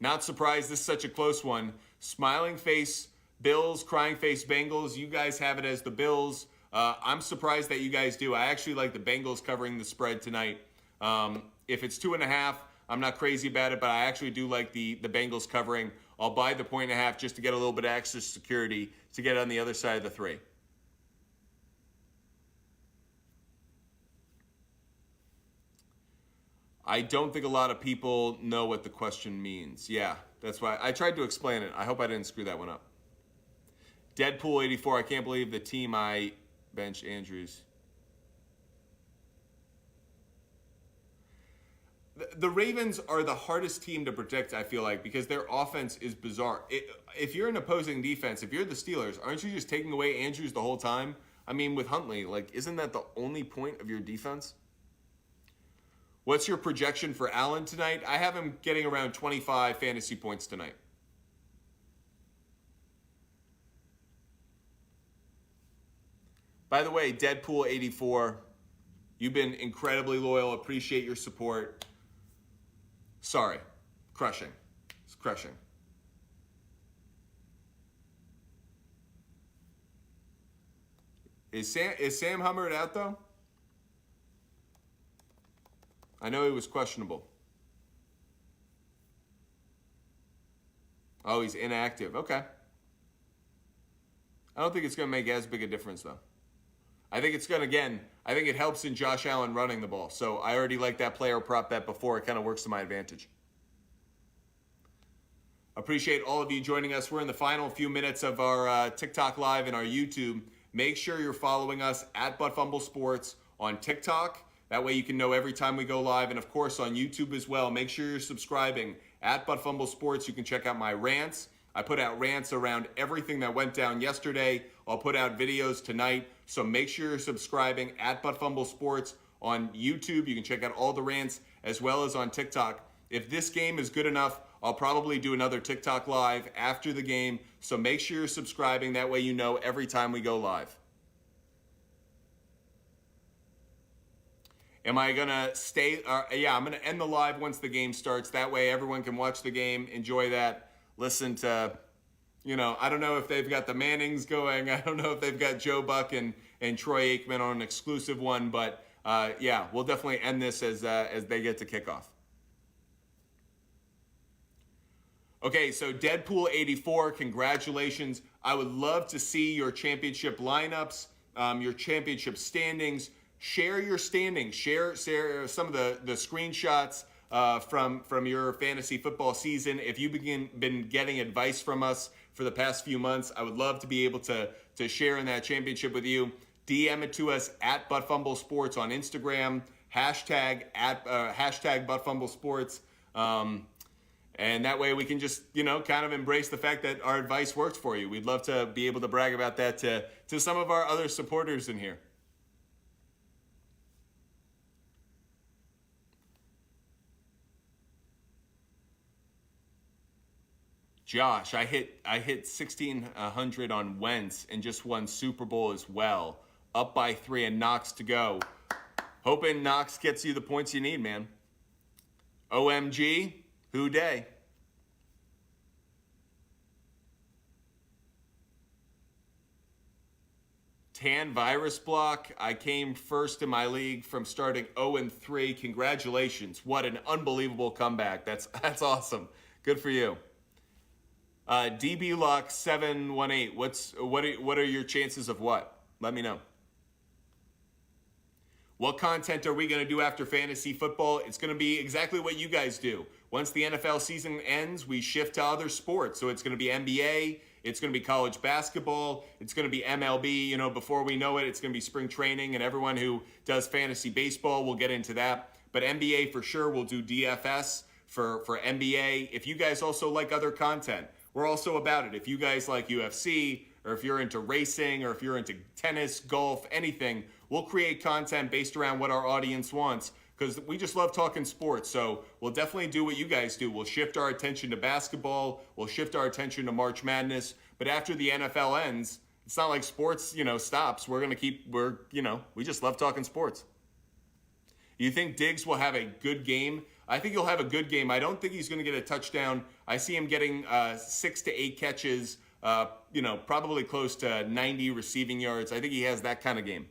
Not surprised this is such a close one. Smiling face Bills, crying face Bengals. You guys have it as the Bills. I'm surprised that you guys do. I actually like the Bengals covering the spread tonight. If it's 2.5, I'm not crazy about it, but I actually do like the Bengals covering. I'll buy the 1.5 just to get a little bit of extra security to get on the other side of the 3. I don't think a lot of people know what the question means. Yeah, that's why I tried to explain it. I hope I didn't screw that one up. Deadpool 84, I can't believe the team I bench Andrews. The Ravens are the hardest team to protect, I feel like, because their offense is bizarre. If you're an opposing defense, if you're the Steelers, aren't you just taking away Andrews the whole time? I mean, with Huntley, like, isn't that the only point of your defense? What's your projection for Allen tonight? I have him getting around 25 fantasy points tonight. By the way, Deadpool 84, you've been incredibly loyal. Appreciate your support. Sorry. Crushing. It's crushing. Is Sam Hubbard out, though? I know he was questionable. Oh, he's inactive. Okay. I don't think it's going to make as big a difference, though. I think it's going to, again, I think it helps in Josh Allen running the ball. So I already like that player prop bet before. It kind of works to my advantage. Appreciate all of you joining us. We're in the final few minutes of our TikTok Live and our YouTube. Make sure you're following us at Fumble Sports on TikTok. That way you can know every time we go live. And, of course, on YouTube as well. Make sure you're subscribing at Fumble Sports. You can check out my rants. I put out rants around everything that went down yesterday. I'll put out videos tonight. So make sure you're subscribing at Fumble Sports on YouTube. You can check out all the rants as well as on TikTok. If this game is good enough, I'll probably do another TikTok Live after the game. So make sure you're subscribing. That way you know every time we go live. Am I going to stay? Yeah, I'm going to end the live once the game starts. That way everyone can watch the game, enjoy that, listen to, I don't know if they've got the Mannings going. I don't know if they've got Joe Buck and Troy Aikman on an exclusive one. But, yeah, we'll definitely end this as they get to kickoff. Okay, so Deadpool 84, congratulations. I would love to see your championship lineups, your championship standings. Share your standings. Share some of the screenshots from your fantasy football season. If you've been getting advice from us for the past few months, I would love to be able to share in that championship with you. DM it to us at Fumble Sports on Instagram. Hashtag Fumble Sports. And that way we can just, kind of embrace the fact that our advice works for you. We'd love to be able to brag about that to some of our other supporters in here. Josh, I hit 1,600 on Wentz and just won Super Bowl as well. Up by 3 and Knox to go. Hoping Knox gets you the points you need, man. OMG, who day? Tan virus block. I came first in my league from starting 0-3. Congratulations. What an unbelievable comeback. That's awesome. Good for you. DB Lock 718. What are your chances of what? Let me know. What content are we going to do after fantasy football? It's going to be exactly what you guys do. Once the NFL season ends, we shift to other sports. So it's going to be NBA, it's going to be college basketball, it's going to be MLB. Before we know it, it's going to be spring training, and everyone who does fantasy baseball will get into that. But NBA for sure, we'll do DFS for NBA. If you guys also like other content, we're also about it. If you guys like UFC, or if you're into racing, or if you're into tennis, golf, anything, we'll create content based around what our audience wants, because we just love talking sports. So we'll definitely do what you guys do. We'll shift our attention to basketball. We'll shift our attention to March Madness. But after the NFL ends, It's not like sports, stops. We just love talking sports. You think Diggs will have a good game? I think he'll have a good game. I don't think he's going to get a touchdown. I see him getting 6 to 8 catches, probably close to 90 receiving yards. I think he has that kind of game.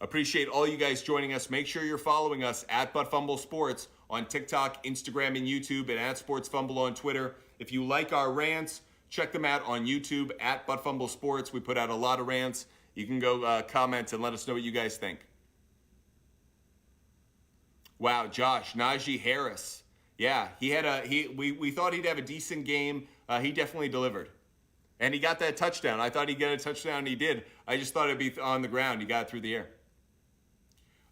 Appreciate all you guys joining us. Make sure you're following us at Fumble Sports on TikTok, Instagram, and YouTube, and at Sports Fumble on Twitter. If you like our rants, check them out on YouTube at Fumble Sports. We put out a lot of rants. You can go comment and let us know what you guys think. Wow, Josh, Najee Harris. Yeah, we thought he'd have a decent game. He definitely delivered. And he got that touchdown. I thought he'd get a touchdown, and he did. I just thought it'd be on the ground. He got it through the air.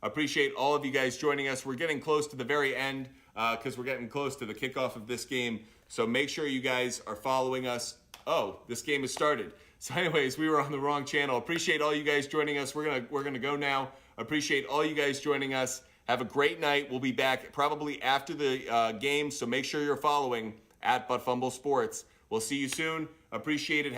Appreciate all of you guys joining us. We're getting close to the very end because we're getting close to the kickoff of this game. So make sure you guys are following us. Oh, this game has started. So anyways, we were on the wrong channel. Appreciate all you guys joining us. We're gonna go now. Appreciate all you guys joining us. Have a great night. We'll be back probably after the game. So make sure you're following at Fumble Sports. We'll see you soon. Appreciate it.